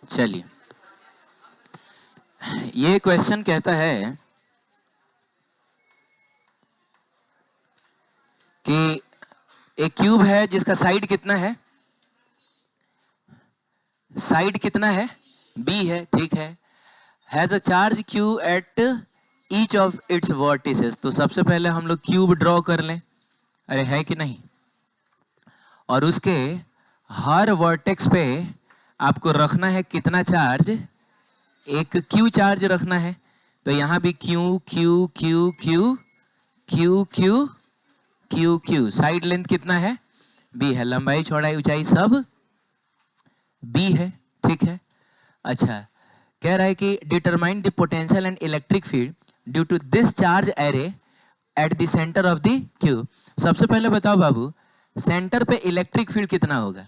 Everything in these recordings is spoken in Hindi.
चलिए, ये क्वेश्चन कहता है कि एक क्यूब है जिसका साइड कितना है, साइड कितना है, बी है, ठीक है। Has a charge Q at each of its vertices. तो सबसे पहले हम लोग क्यूब ड्रॉ कर लें, अरे है कि नहीं, और उसके हर वर्टेक्स पे आपको रखना है कितना चार्ज, एक क्यू चार्ज रखना है। तो यहां भी Q Q Q Q Q Q Q Q. Side length कितना है, बी है, लंबाई चौड़ाई ऊंचाई सब बी है, ठीक है। अच्छा, कह रहा है कि determine the potential and electric field due to this charge array at the centre of the cube. सबसे पहले बताओ बाबू, सेंटर पे इलेक्ट्रिक फील्ड कितना होगा,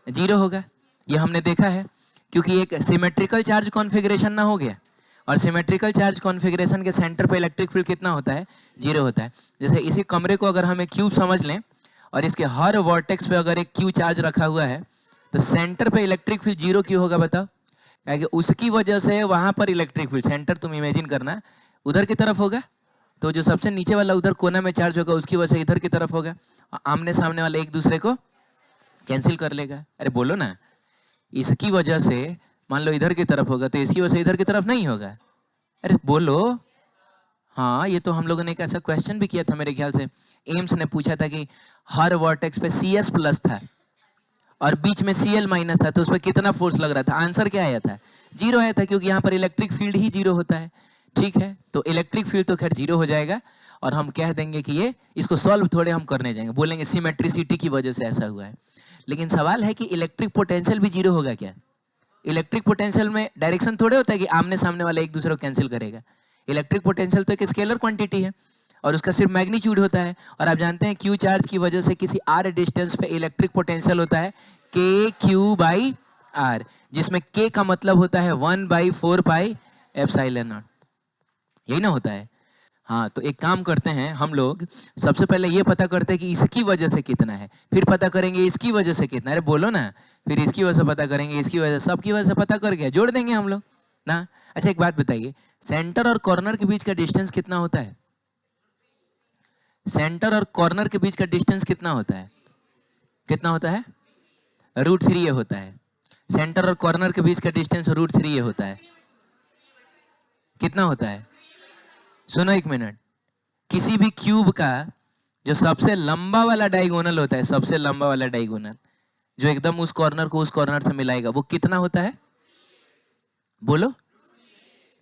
जीरो होगा। ये हमने देखा है, क्योंकि एक सिमेट्रिकल चार्ज कॉन्फ़िगरेशन ना हो गया, और सिमेट्रिकल चार्ज कॉन्फ़िगरेशन के सेंटर पे इलेक्ट्रिक फील्ड कितना होता है, जीरो होता है। जैसे इसी कमरे को अगर हम एक क्यूब समझ लें और इसके हर वर्टेक्स पे अगर एक क्यू चार्ज रखा हुआ है, तो सेंटर पे इलेक्ट्रिक फील्ड जीरो क्यों होगा बताओ, क्योंकि उसकी वजह से वहां पर इलेक्ट्रिक फील्ड, सेंटर तुम इमेजिन करना उधर की तरफ होगा, तो जो सबसे नीचे वाला उधर कोना में चार्ज होगा उसकी वजह से इधर की तरफ होगा, आमने सामने वाले एक दूसरे को कैंसिल कर लेगा। अरे बोलो ना, इसकी वजह से मान लो इधर की तरफ होगा तो इसकी वजह से इधर की तरफ नहीं होगा, अरे बोलो। हाँ, ये तो हम लोगों ने एक ऐसा क्वेश्चन भी किया था मेरे ख्याल से, एम्स ने पूछा था कि हर वर्टेक्स पे CS प्लस था और बीच में Cl माइनस था, तो उस पर कितना फोर्स लग रहा था, आंसर क्या आया था, जीरो आया था, क्योंकि यहाँ पर इलेक्ट्रिक फील्ड ही जीरो होता है, ठीक है। तो इलेक्ट्रिक फील्ड तो खैर जीरो हो जाएगा, और हम कह देंगे कि ये, इसको सॉल्व थोड़े हम करने जाएंगे, बोलेंगे सिमेट्रिसिटी की वजह से ऐसा हुआ है। लेकिन सवाल है कि इलेक्ट्रिक पोटेंशियल भी जीरो होगा क्या। इलेक्ट्रिक पोटेंशियल में डायरेक्शन थोड़े होता है कि आमने सामने वाला एक दूसरे को कैंसिल करेगा। इलेक्ट्रिक पोटेंशियल तो एक स्केलर क्वांटिटी है और उसका सिर्फ मैग्नीट्यूड होता है, और आप जानते हैं क्यू चार्ज की वजह से किसी r डिस्टेंस पे इलेक्ट्रिक पोटेंशियल होता है k q बाई r, जिसमें k का मतलब होता है 1/4 पाई एप्सिलॉन नॉट, यही ना होता है। हाँ, तो एक काम करते हैं हम लोग, सबसे पहले ये पता करते हैं कि इसकी वजह से कितना है, फिर पता करेंगे इसकी वजह से कितना, अरे बोलो ना, फिर इसकी वजह से पता करेंगे, इसकी वजह, सबकी वजह से पता करके जोड़ देंगे हम लोग ना। अच्छा, एक बात बताइए, सेंटर और कॉर्नर के बीच का डिस्टेंस कितना होता है, सेंटर और कॉर्नर के बीच का डिस्टेंस कितना होता है, कितना होता है, √3 होता है। सेंटर और कॉर्नर के बीच का डिस्टेंस √3 होता है, कितना होता है, सुनो एक मिनट, किसी भी क्यूब का जो सबसे लंबा वाला डायगोनल होता है, सबसे लंबा वाला डायगोनल जो एकदम उस कॉर्नर को उस कॉर्नर से मिलाएगा, वो कितना होता है, बोलो,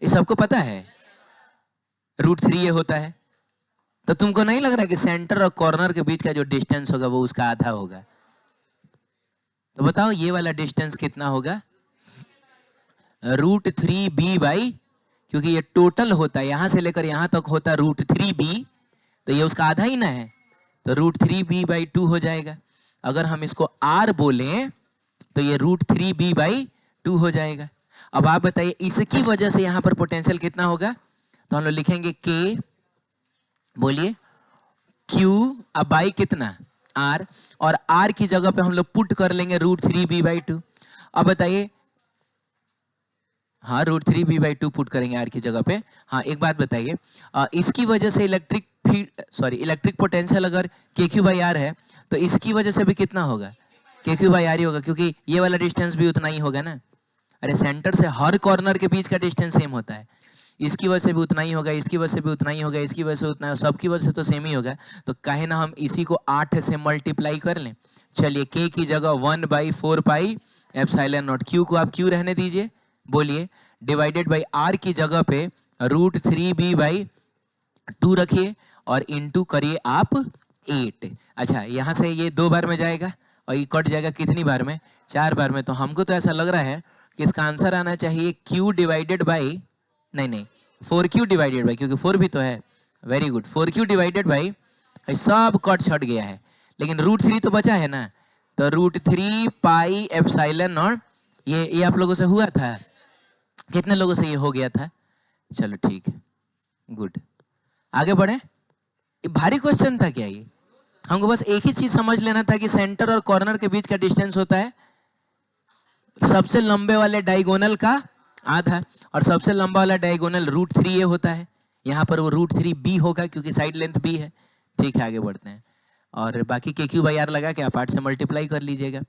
ये सबको पता है, √3 होता है। तो तुमको नहीं लग रहा कि सेंटर और कॉर्नर के बीच का जो डिस्टेंस होगा वो उसका आधा होगा, तो बताओ ये वाला डिस्टेंस कितना होगा, √3b बाई, क्योंकि ये टोटल होता है, यहां से लेकर यहां तक होता है √3b, तो ये उसका आधा ही ना है, तो √3b/2 हो जाएगा। अगर हम इसको r बोलें तो ये √3b/2 हो जाएगा। अब आप बताइए इसकी वजह से यहां पर पोटेंशियल कितना होगा, तो हम लोग लिखेंगे k, बोलिए q, अब बाई कितना r, और r की जगह पे हम लोग पुट कर लेंगे √3b/2। अब बताइए, हाँ, √3b/2 पुट करेंगे r की जगह पे। हाँ, एक बात बताइए, इसकी वजह से electric field, sorry, electric potential अगर kq/r है, तो इसकी वजह से भी कितना होगा, kq/r ही होगा, क्योंकि ये वाला डिस्टेंस भी उतना ही होगा ना। अरे सेंटर से हर कॉर्नर के बीच का डिस्टेंस सेम होता है, इसकी वजह से भी उतना ही होगा, इसकी वजह से भी उतना ही होगा, इसकी वजह से उतना, सबकी वजह से तो सेम ही होगा, तो काहे ना हम इसी को 8 से मल्टीप्लाई कर लें। चलिए, k की जगह 1/4 पाई एप्सिलॉन नॉट, q को आप q रहने दीजिए, बोलिए, डिवाइडेड बाई r की जगह पे √3b/2 रखिए और इनटू करिए आप 8। अच्छा, यहां से ये 2 बार में जाएगा और ये कट जाएगा कितनी बार में, 4 बार में। तो हमको तो ऐसा लग रहा है कि इसका आंसर आना चाहिए q डिवाइडेड बाई, नहीं 4q डिवाइडेड बाई, क्योंकि 4 भी तो है, very good, 4q divided by, सब कट छट गया है, लेकिन √3 तो बचा है ना, तो √3 पाई एप्सिलॉन नॉट, ये आप लोगों से हुआ था, कितने लोगों से ये हो गया था, चलो ठीक है, गुड, आगे बढ़े। ये भारी क्वेश्चन था क्या, ये हमको बस एक ही चीज समझ लेना था कि सेंटर और कॉर्नर के बीच का डिस्टेंस होता है सबसे लंबे वाले डायगोनल का आधा, और सबसे लंबा वाला डायगोनल √3a होता है। यहाँ पर वो √3b होगा क्योंकि साइड लेंथ b है। ठीक है, आगे बढ़ते हैं। और बाकी KQ/R लगा के आप 8 से मल्टीप्लाई कर लीजिएगा।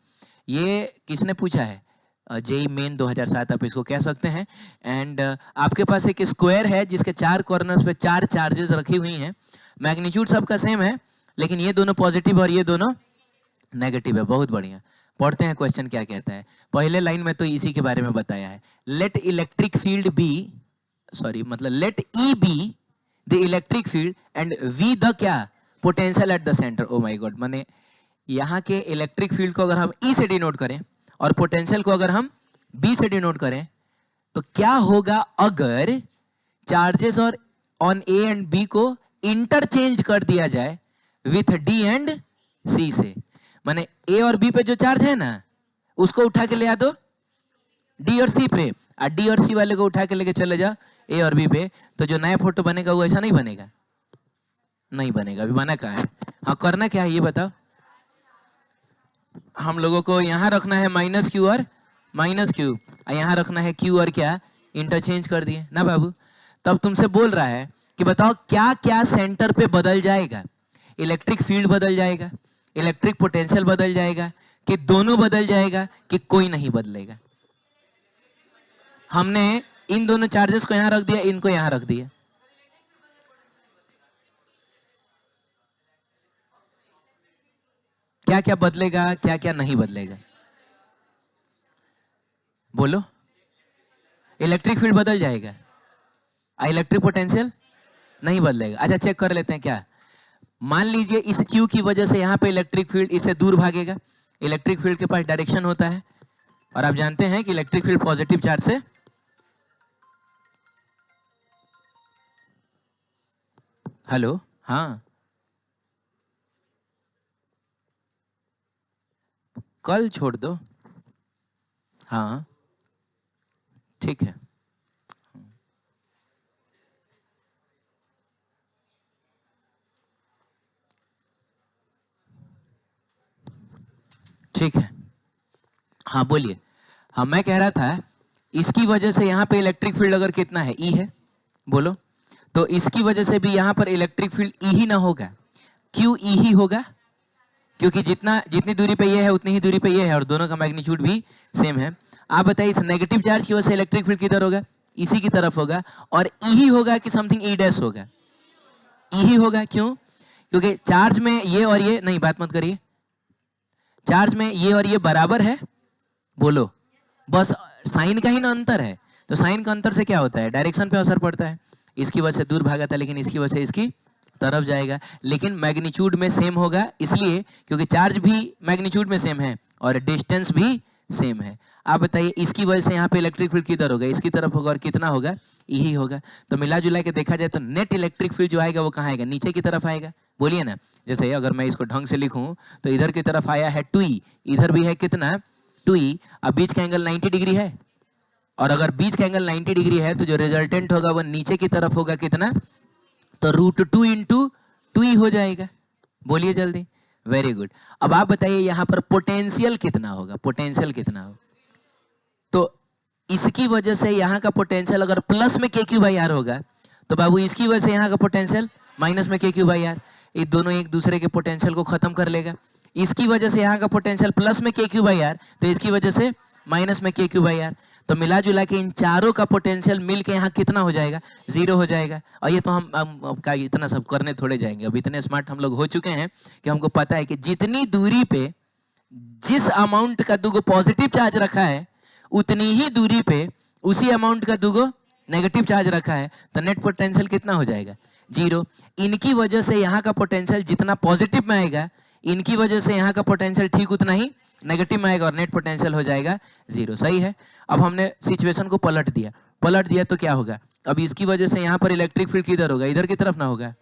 ये किसने पूछा है? जेई मेन 2007 आप इसको कह सकते हैं। एंड आपके पास एक स्क्वायर है जिसके 4 कॉर्नर्स पे 4 चार्जेस रखी हुई हैं। मैग्नीट्यूड सबका सेम है, लेकिन ये दोनों पॉजिटिव और ये दोनों नेगेटिव है। बहुत बढ़िया। पढ़ते हैं क्वेश्चन क्या कहता है। पहले लाइन में तो इसी के बारे में बताया है। Let electric field be, sorry मतलब let E be the electric field and V the क्या potential at the centre. Oh my god, माने यहाँ के इलेक्ट्रिक फील्ड को अगर हम ई से डिनोट करें और पोटेंशियल को अगर हम बी से डिनोट करें तो क्या होगा अगर चार्जेस और ऑन ए एंड बी को इंटरचेंज कर दिया जाए विथ डी एंड सी से। माने ए और बी पे जो चार्ज है ना उसको उठा के ले आ दो डी और सी पे, और डी और सी वाले को उठा के लेके चले जाओ ए और बी पे, तो जो नया फोटो बनेगा वो ऐसा नहीं बनेगा। नहीं बनेगा। अभी बना कहाँ है? हाँ, करना क्या है ये बताओ। हम लोगों को यहाँ रखना है -q और -q, और यहाँ रखना है q और क्या, इंटरचेंज कर दिए ना बाबू। तब तुमसे बोल रहा है कि बताओ क्या क्या सेंटर पे बदल जाएगा। इलेक्ट्रिक फील्ड बदल जाएगा, इलेक्ट्रिक पोटेंशियल बदल जाएगा, कि दोनों बदल जाएगा, कि कोई नहीं बदलेगा। हमने इन दोनों चार्जेस को यहां रख दिया, इनको यहां रख दिया। क्या क्या बदलेगा, क्या क्या नहीं बदलेगा, बोलो। इलेक्ट्रिक फील्ड बदल जाएगा, इलेक्ट्रिक पोटेंशियल नहीं बदलेगा। अच्छा, चेक कर लेते हैं क्या। मान लीजिए इस Q की वजह से यहाँ पे इलेक्ट्रिक फील्ड इससे दूर भागेगा। इलेक्ट्रिक फील्ड के पास डायरेक्शन होता है, और आप जानते हैं कि इलेक्ट्रिक फील्ड पॉजिटिव चार्ज से हेलो, हाँ, कल छोड़ दो। हाँ ठीक है। ठीक है, हाँ बोलिए। हाँ, मैं कह रहा था इसकी वजह से यहाँ पे इलेक्ट्रिक फील्ड अगर कितना है, ई है, बोलो। तो इसकी वजह से भी यहाँ पर इलेक्ट्रिक फील्ड ई ही ना होगा, क्यों ई ही होगा, क्योंकि जितनी दूरी पे ये है उतनी ही दूरी पे ये है, और दोनों का मैग्नीट्यूड भी सेम है। आप बताइए इस नेगेटिव चार्ज की वजह से इलेक्ट्रिक फील्ड किधर होगा, इसी की तरफ होगा, और ई ही होगा कि समथिंग ई डैश होगा, ई ही होगा। क्यों? क्योंकि चार्ज में ये और ये, नहीं बात मत करिए, चार्ज में ये और ये बराबर है, बोलो, बस साइन का ही ना अंतर है। तो साइन का अंतर से क्या होता है, डायरेक्शन पे असर पड़ता है। इसकी वजह से दूर भागा था, लेकिन इसकी वजह से इसकी तरफ जाएगा, लेकिन मैग्नीट्यूड में सेम होगा, इसलिए क्योंकि चार्ज भी मैग्नीट्यूड में सेम है और डिस्टेंस भी सेम है। आप बताइए इसकी वजह से यहाँ पे इलेक्ट्रिक फील्ड किधर होगा, इसकी तरफ होगा, और कितना होगा, यही होगा। तो मिला जुला के देखा जाए तो नेट इलेक्ट्रिक फील्ड जो आएगा वो कहाँ आएगा, नीचे की तरफ आएगा, बोलिए ना। जैसे अगर मैं इसको ढंग से लिखूं तो इधर की तरफ आया है 2e, इधर भी है कितना 2e, अब बीच का एंगल 90 डिग्री है, और अगर बीच का एंगल 90 डिग्री है तो जो रिजल्टेंट होगा वो नीचे की तरफ होगा कितना, तो √2 × 2e हो जाएगा। बोलिए जल्दी, वेरी गुड। अब आप बताइए यहाँ पर पोटेंशियल कितना होगा, पोटेंशियल कितना होगा। तो इसकी वजह से यहाँ का पोटेंशियल अगर प्लस में KQ/R होगा तो बाबू इसकी वजह से यहाँ का पोटेंशियल माइनस में KQ/R, ये दोनों एक दूसरे के पोटेंशियल को खत्म कर लेगा। इसकी वजह से यहाँ का पोटेंशियल प्लस में KQ/R, तो इसकी वजह से माइनस में KQ/R, तो मिला जुला के इन चारों का पोटेंशियल मिल के यहाँ कितना हो जाएगा, 0 हो जाएगा। और ये तो हम का इतना सब करने थोड़े जाएंगे, अब इतने स्मार्ट हम लोग हो चुके हैं कि हमको पता है कि जितनी दूरी पे जिस अमाउंट का दुगो पॉजिटिव चार्ज रखा है उतनी ही दूरी पे उसी अमाउंट का दुगो नेगेटिव चार्ज रखा है, तो नेट पोटेंशियल कितना हो जाएगा, 0। इनकी वजह से यहाँ का पोटेंशियल जितना पॉजिटिव में आएगा, इनकी वजह से यहाँ का पोटेंशियल ठीक उतना ही नेगेटिव में आएगा, और नेट पोटेंशियल हो जाएगा 0। सही है। अब हमने सिचुएशन को पलट दिया तो क्या होगा, अब इसकी वजह से यहाँ पर इलेक्ट्रिक फील्ड किधर होगा, इधर की तरफ ना होगा,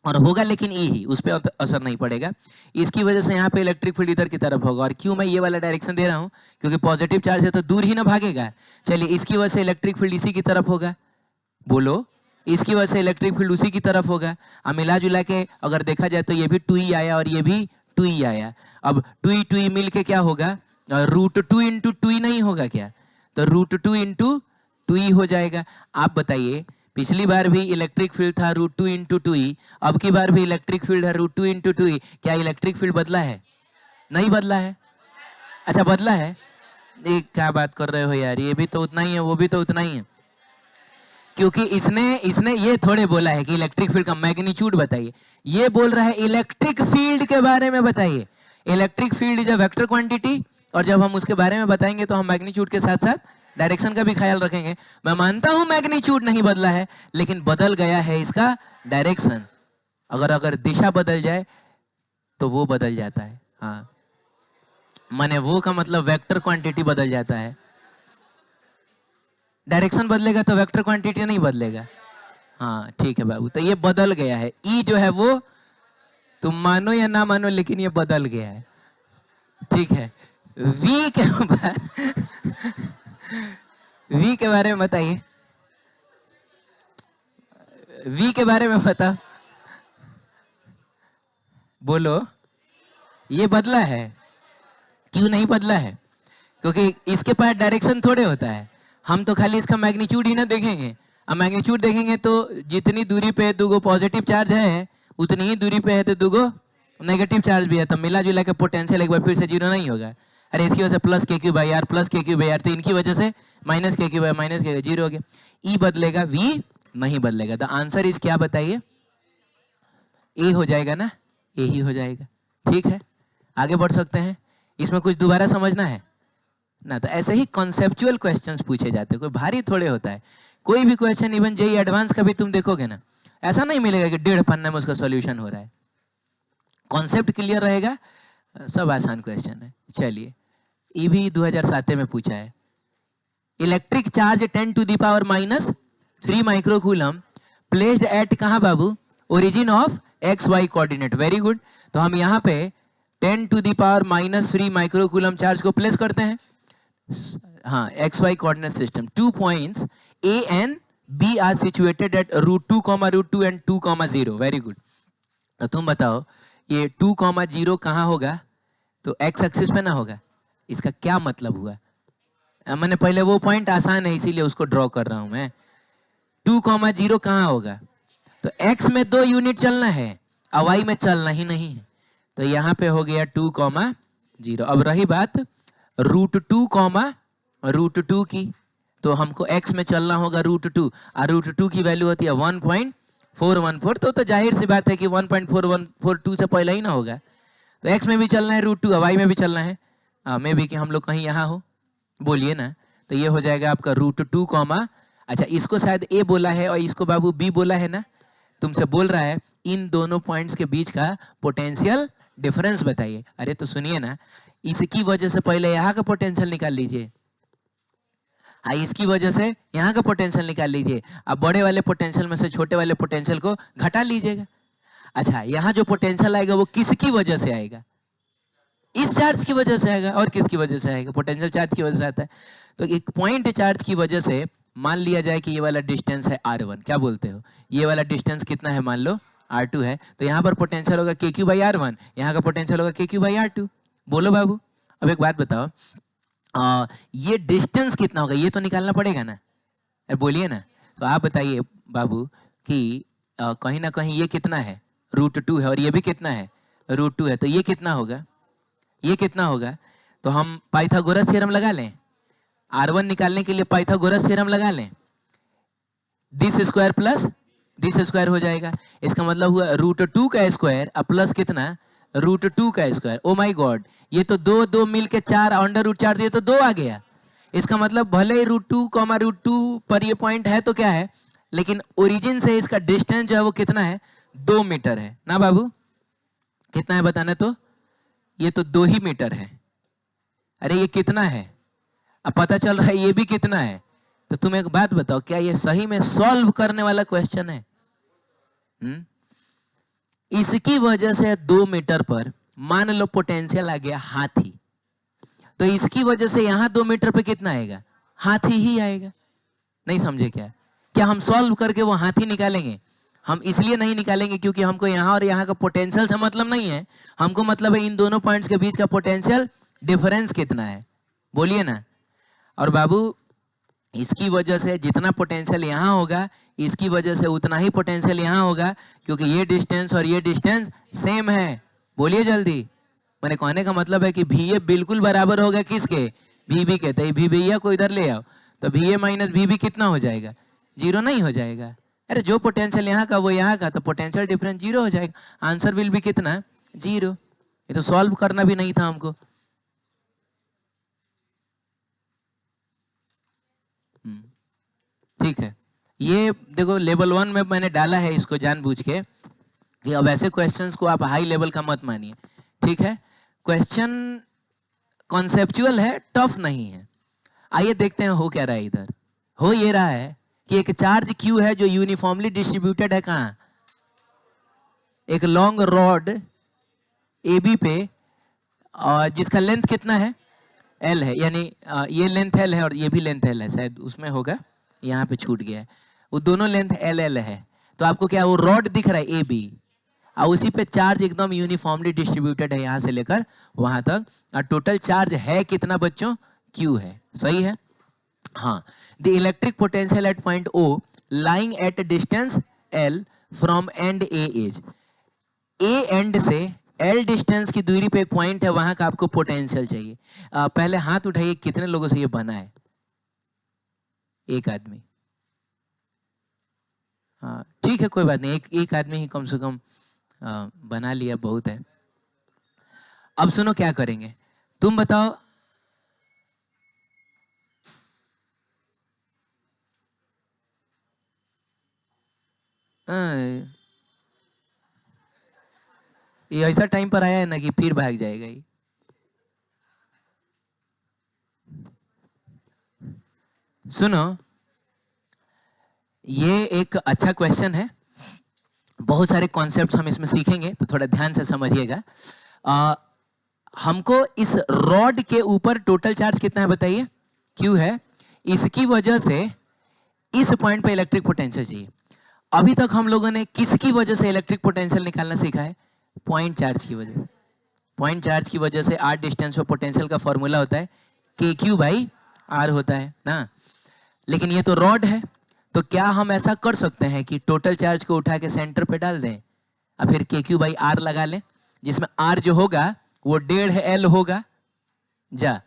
और होगा लेकिन ई ही, उस पर असर नहीं पड़ेगा। इसकी वजह से यहाँ पे इलेक्ट्रिक फील्ड इधर की तरफ होगा, और क्यों मैं ये वाला डायरेक्शन दे रहा हूँ, क्योंकि पॉजिटिव चार्ज है तो दूर ही ना भागेगा। चलिए इसकी वजह से इलेक्ट्रिक फील्ड इसी की तरफ होगा, बोलो, इसकी वजह से इलेक्ट्रिक फील्ड उसी की तरफ होगा। अब मिला जुला के अगर देखा जाए तो ये भी 2e आया और ये भी 2e आया। अब 2e 2e मिल के क्या होगा, √2 इंटू 2 ही नहीं होगा क्या? तो √2 इंटू 2 ही हो जाएगा। आप बताइए, पिछली बार भी इलेक्ट्रिक फील्ड था √2 इंटू 2 ही, अब की बार भी इलेक्ट्रिक फील्ड है √2 इंटू 2 ही। क्या इलेक्ट्रिक फील्ड बदला है? नहीं बदला है। अच्छा बदला है? ये क्या बात कर रहे हो यार, ये भी तो उतना ही है, वो भी तो उतना ही है। क्योंकि इसने इसने ये थोड़े बोला है कि इलेक्ट्रिक फील्ड का मैग्नीट्यूड बताइए, ये बोल रहा है इलेक्ट्रिक फील्ड के बारे में बताइए। Electric field is a vector quantity, और जब हम उसके बारे में बताएंगे तो हम मैग्नीट्यूड के साथ साथ डायरेक्शन का भी ख्याल रखेंगे। मैं मानता हूं मैग्नीट्यूड नहीं बदला है, लेकिन बदल गया है इसका डायरेक्शन। अगर दिशा बदल जाए तो वो बदल जाता है। हाँ, माने वो का मतलब वेक्टर क्वांटिटी बदल जाता है। डायरेक्शन बदलेगा तो वेक्टर क्वांटिटी नहीं बदलेगा। हाँ ठीक है बाबू, तो ये बदल गया है। ई जो है वो, तुम मानो या ना मानो, लेकिन ये बदल गया है। ठीक है, वी के वी के बारे में बताइए, वी के बारे में बताओ, बोलो। ये बदला है? क्यों नहीं बदला है? क्योंकि इसके पास डायरेक्शन थोड़े होता है, हम तो खाली इसका मैग्नीट्यूड ही ना देखेंगे। अब मैग्नीट्यूड देखेंगे तो जितनी दूरी पे दुगो पॉजिटिव चार्ज है, उतनी ही दूरी पे है तो दुगो नेगेटिव चार्ज भी है, तो मिला जुला के पोटेंशियल एक बार फिर से जीरो नहीं होगा। अरे इसकी वजह से प्लस के क्यू बाई आर, प्लस के क्यू बाई आर, तो इनकी वजह से माइनस के क्यू बाई माइनस के, जीरो हो गया। ई बदलेगा, वी नहीं बदलेगा। द आंसर इज क्या बताइए? ए हो जाएगा ना, ए ही हो जाएगा। ठीक है, आगे बढ़ सकते हैं। इसमें कुछ दोबारा समझना है ना? तो ऐसे ही कॉन्सेप्चुअल क्वेश्चंस पूछे जाते हैं, कोई भारी थोड़े होता है। कोई भी क्वेश्चन इवन जेई एडवांस का भी तुम देखोगे ना, ऐसा नहीं मिलेगा कि 1.5 पन्ने में उसका सॉल्यूशन हो रहा है। कॉन्सेप्ट क्लियर रहेगा, सब आसान क्वेश्चन है। चलिए, ये भी 2007 में पूछा है। Electric charge 10⁻³ microcoulomb placed at कहाँ बाबू? Origin of X Y coordinate. Very good. तो हम यहाँ पे 10⁻³ माइक्रोकूलम चार्ज को प्लेस करते हैं, हाँ, X Y coordinate system. 2 points A and B are situated at √2, √2 and 2, 0। Very good. तो तुम बताओ, ये 2, 0 कहाँ होगा? तो एक्स एक्सिस पे ना होगा। इसका क्या मतलब हुआ? मैंने पहले वो पॉइंट आसान है इसीलिए उसको ड्रॉ कर रहा हूं मैं। 2, 0 कहाँ होगा? तो एक्स में 2 यूनिट चलना है और वाई में चलना ही नहीं है, तो यहाँ पे हो गया 2, 0। अब रही बात √2, √2 की, तो हमको x में चलना होगा √2, और √2 की वैल्यू होती है 1.414। तो जाहिर सी बात है कि 1.4142 से पहले ही ना होगा। तो x में भी चलना है √2, और y में भी चलना है, में भी कि हम लोग कहीं यहाँ हो, बोलिए ना। तो ये हो जाएगा आपका √2, अच्छा इसको शायद a बोला है और इसको बाबू b बोला है ना। तुमसे बोल रहा है इन दोनों पॉइंट्स के बीच का पोटेंशियल डिफरेंस बताइए। अरे तो सुनिए ना, इसकी वजह से पहले यहाँ का पोटेंशियल निकाल लीजिए, हाँ, इसकी वजह से यहाँ का पोटेंशियल निकाल लीजिए। अब बड़े वाले पोटेंशियल में से छोटे वाले पोटेंशियल को घटा लीजिएगा। अच्छा, यहाँ जो पोटेंशियल आएगा वो किसकी वजह से आएगा? इस चार्ज की वजह से आएगा। और किसकी वजह से आएगा? पोटेंशियल चार्ज की वजह से आता है। तो एक पॉइंट चार्ज की वजह से मान लिया जाए कि ये वाला डिस्टेंस है r1, क्या बोलते हो? ये वाला डिस्टेंस कितना है? मान लो r2 है, तो यहाँ पर पोटेंशियल होगा kq/r1, यहाँ का पोटेंशियल होगा kq/r2। बोलो बाबू। अब एक बात बताओ, ये डिस्टेंस कितना होगा? ये तो निकालना पड़ेगा ना, बोलिए ना। तो आप बताइए बाबू कि कहीं ना कहीं ये कितना है? √2 है, और ये भी कितना है? √2 है, तो ये कितना होगा? ये कितना होगा? तो हम पाइथागोरस थ्योरम लगा लें, r1 निकालने के लिए पाइथागोरस थ्योरम लगा लें। This square plus this square हो जाएगा। इसका मतलब हुआ √2 का स्क्वायर और प्लस कितना? √2 का स्क्वायर। ओ माय गॉड, ये तो 2 मिल के 4, √4, ये तो 2 आ गया। इसका मतलब भले ही √2, √2 पर ये पॉइंट है तो क्या है, लेकिन ओरिजिन से इसका डिस्टेंस जो है वो कितना है? 2 मीटर है ना बाबू? कितना है बताना तो? ये तो 2 ही मीटर है। अरे ये कितना है? अब पता चल रहा है ये भी कितना है। तो तुम एक बात बताओ, क्या ये सही में सॉल्व करने वाला क्वेश्चन है? इसकी वजह से 2 मीटर पर मान लो पोटेंशियल आ गया हाथी, तो इसकी वजह से यहां 2 मीटर पे कितना आएगा? हाथी ही आएगा। नहीं समझे क्या? क्या हम सॉल्व करके वो हाथी निकालेंगे? हम इसलिए नहीं निकालेंगे क्योंकि हमको यहाँ और यहाँ का पोटेंशियल से मतलब नहीं है, हमको मतलब है इन दोनों पॉइंट्स के बीच का पोटेंशियल डिफरेंस कितना है, बोलिए ना। और बाबू इसकी वजह से जितना पोटेंशियल यहाँ होगा, इसकी वजह से उतना ही पोटेंशियल यहाँ होगा, क्योंकि ये डिस्टेंस और ये डिस्टेंस सेम है। बोलिए जल्दी। मैंने कहने का मतलब है कि VA बिल्कुल बराबर होगा किसके, VB के। तो ये VB को इधर ले आओ, तो VA माइनस VB कितना हो जाएगा, 0 नहीं हो जाएगा। अरे जो पोटेंशियल यहाँ का वो यहाँ का, तो पोटेंशियल डिफरेंस 0 हो जाएगा। आंसर विल भी कितना, 0। ये तो सॉल्व करना भी नहीं था हमको। ठीक है, ये देखो लेवल 1 में मैंने डाला है इसको जानबूझ के, कि अब ऐसे क्वेश्चंस को आप हाई लेवल का मत मानिए। ठीक है, क्वेश्चन कॉन्सेप्चुअल है, टफ नहीं है। आइए देखते हैं हो क्या रहा है इधर। हो ये रहा है कि एक चार्ज Q है जो यूनिफॉर्मली डिस्ट्रीब्यूटेड है कहाँ, एक लॉन्ग रॉड AB पे, और जिसका लेंथ कितना है, L है। यानी ये लेंथ L है और ये भी लेंथ L है, शायद उसमें होगा, यहाँ पे छूट गया है। वो दोनों लेंथ LL है। तो आपको क्या वो रॉड दिख रहा है AB, और उसी पे चार्ज एकदम यूनिफॉर्मली डिस्ट्रीब्यूटेड है यहाँ से लेकर वहां तक। और टोटल चार्ज है कितना बच्चों, Q है। सही है, हाँ। The electric potential at point O lying at distance L from and A is, A and से L डिस्टेंस की दूरी पे एक पॉइंट है, वहां का आपको पोटेंशियल चाहिए। पहले हाथ उठाइए, कितने लोगों से ये बना है, एक आदमी। हाँ ठीक है, कोई बात नहीं, एक आदमी ही कम से कम बना लिया, बहुत है। अब सुनो क्या करेंगे, तुम बताओ। ये ऐसा टाइम पर आया है ना कि फिर भाग जाएगा ये। सुनो, ये एक अच्छा क्वेश्चन है, बहुत सारे कॉन्सेप्ट्स हम इसमें सीखेंगे, तो थोड़ा ध्यान से समझिएगा। हमको इस रॉड के ऊपर टोटल चार्ज कितना है बताइए, Q है। इसकी वजह से इस पॉइंट पे इलेक्ट्रिक पोटेंशियल चाहिए। अभी तक हम लोगों ने किसकी वजह से इलेक्ट्रिक पोटेंशियल निकालना सीखा है, पॉइंट चार्ज की वजह से। पॉइंट चार्ज की वजह से r डिस्टेंस पे पोटेंशियल का फॉर्मूला होता है KQ/R होता है ना। लेकिन ये तो रॉड है, तो क्या हम ऐसा कर सकते हैं कि टोटल चार्ज को उठा के सेंटर पे डाल दें और फिर KQ/R लगा लें, जिसमें R जो होगा वो 1.5L होगा। जा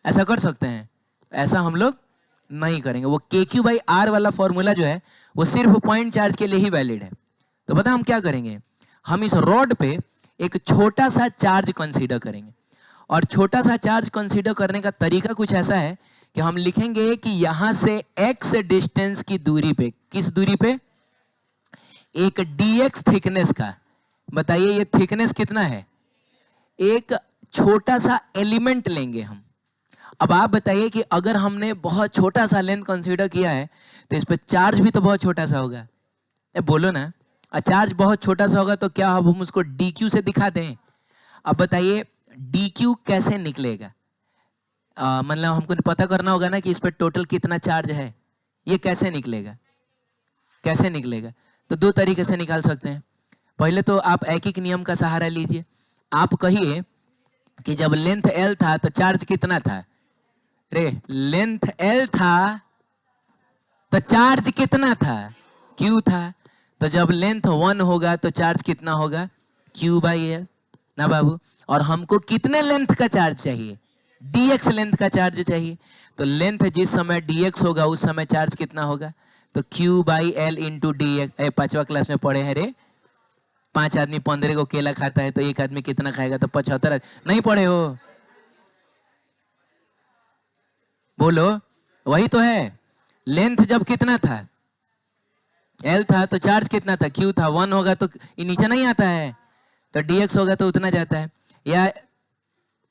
ऐसा कर सकते हैं, ऐसा हम लोग नहीं करेंगे। वो KQ/R वाला फॉर्मूला जो है वो सिर्फ पॉइंट चार्ज के लिए ही वैलिड है। तो पता हम क्या करेंगे, हम इस रॉड पे एक छोटा सा चार्ज कंसीडर करेंगे। और छोटा सा चार्ज कंसीडर करने का तरीका कुछ ऐसा है कि हम लिखेंगे कि यहां से x डिस्टेंस की दूरी पे, किस दूरी पे, एक dx थिकनेस का, बताइए ये थिकनेस कितना है, एक छोटा सा एलिमेंट लेंगे हम। अब आप बताइए कि अगर हमने बहुत छोटा सा लेंथ कंसीडर किया है तो इस पे चार्ज भी तो बहुत छोटा सा होगा। बोलो ना, चार्ज बहुत छोटा सा होगा तो क्या अब हम उसको dq से दिखा दें। अब बताइए dq कैसे निकलेगा, मतलब हमको पता करना होगा ना कि इस पर टोटल कितना चार्ज है, ये कैसे निकलेगा, कैसे निकलेगा। तो दो तरीके से निकाल सकते हैं। पहले तो आप ऐकिक नियम का सहारा लीजिए। आप कहिए कि जब लेंथ L था तो चार्ज कितना था, रे लेंथ L था तो चार्ज कितना था, Q था। तो जब लेंथ 1 होगा तो चार्ज कितना होगा, Q/L ना बाबू। और हमको कितने लेंथ का चार्ज चाहिए, dx लेंथ का चार्ज चाहिए। तो लेंथ जिस समय dx होगा उस समय चार्ज कितना होगा, तो Q/L इंटू dx। 5वीं क्लास में पढ़े हैं रे, 5 आदमी 15 को केला खाता है तो एक आदमी कितना खाएगा, तो 75। नहीं पढ़े हो, बोलो। वही तो है, लेंथ जब कितना था, L था तो चार्ज कितना था, Q था। 1 होगा तो ये नीचे नहीं आता है, तो dx होगा तो उतना जाता है। या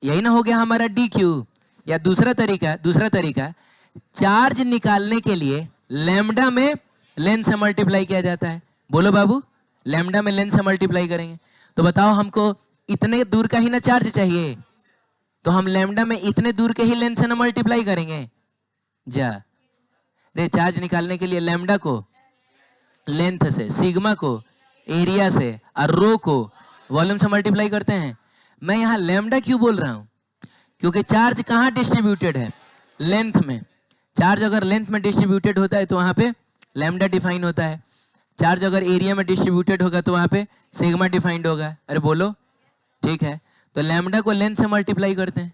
यही ना हो गया हमारा dq। या दूसरा तरीका चार्ज निकालने के लिए लैम्डा में लेंथ से मल्टीप्लाई किया जाता है। बोलो बाबू, लैम्डा में लेंथ से मल्टीप्लाई करेंगे। तो बताओ हमको इतने दूर का ही ना चार्ज चाहिए, तो हम लैम्डा में इतने दूर के ही लेंथ से ना मल्टीप्लाई करेंगे। जा रे, चार्ज निकालने के लिए लैम्डा को लेंथ से, सिग्मा को एरिया से और रो को वॉल्यूम से मल्टीप्लाई करते हैं। मैं यहां लैम्डा क्यों बोल रहा हूं, क्योंकि चार्ज कहाँ डिस्ट्रीब्यूटेड है, लेंथ में। चार्ज अगर लेंथ में डिस्ट्रीब्यूटेड होता है तो वहां पे लैम्डा डिफाइन होता है। चार्ज अगर एरिया में डिस्ट्रीब्यूटेड होगा तो वहां पे सिग्मा डिफाइंड होगा। अरे बोलो, ठीक है। तो लैम्डा को लेंथ से मल्टीप्लाई करते हैं।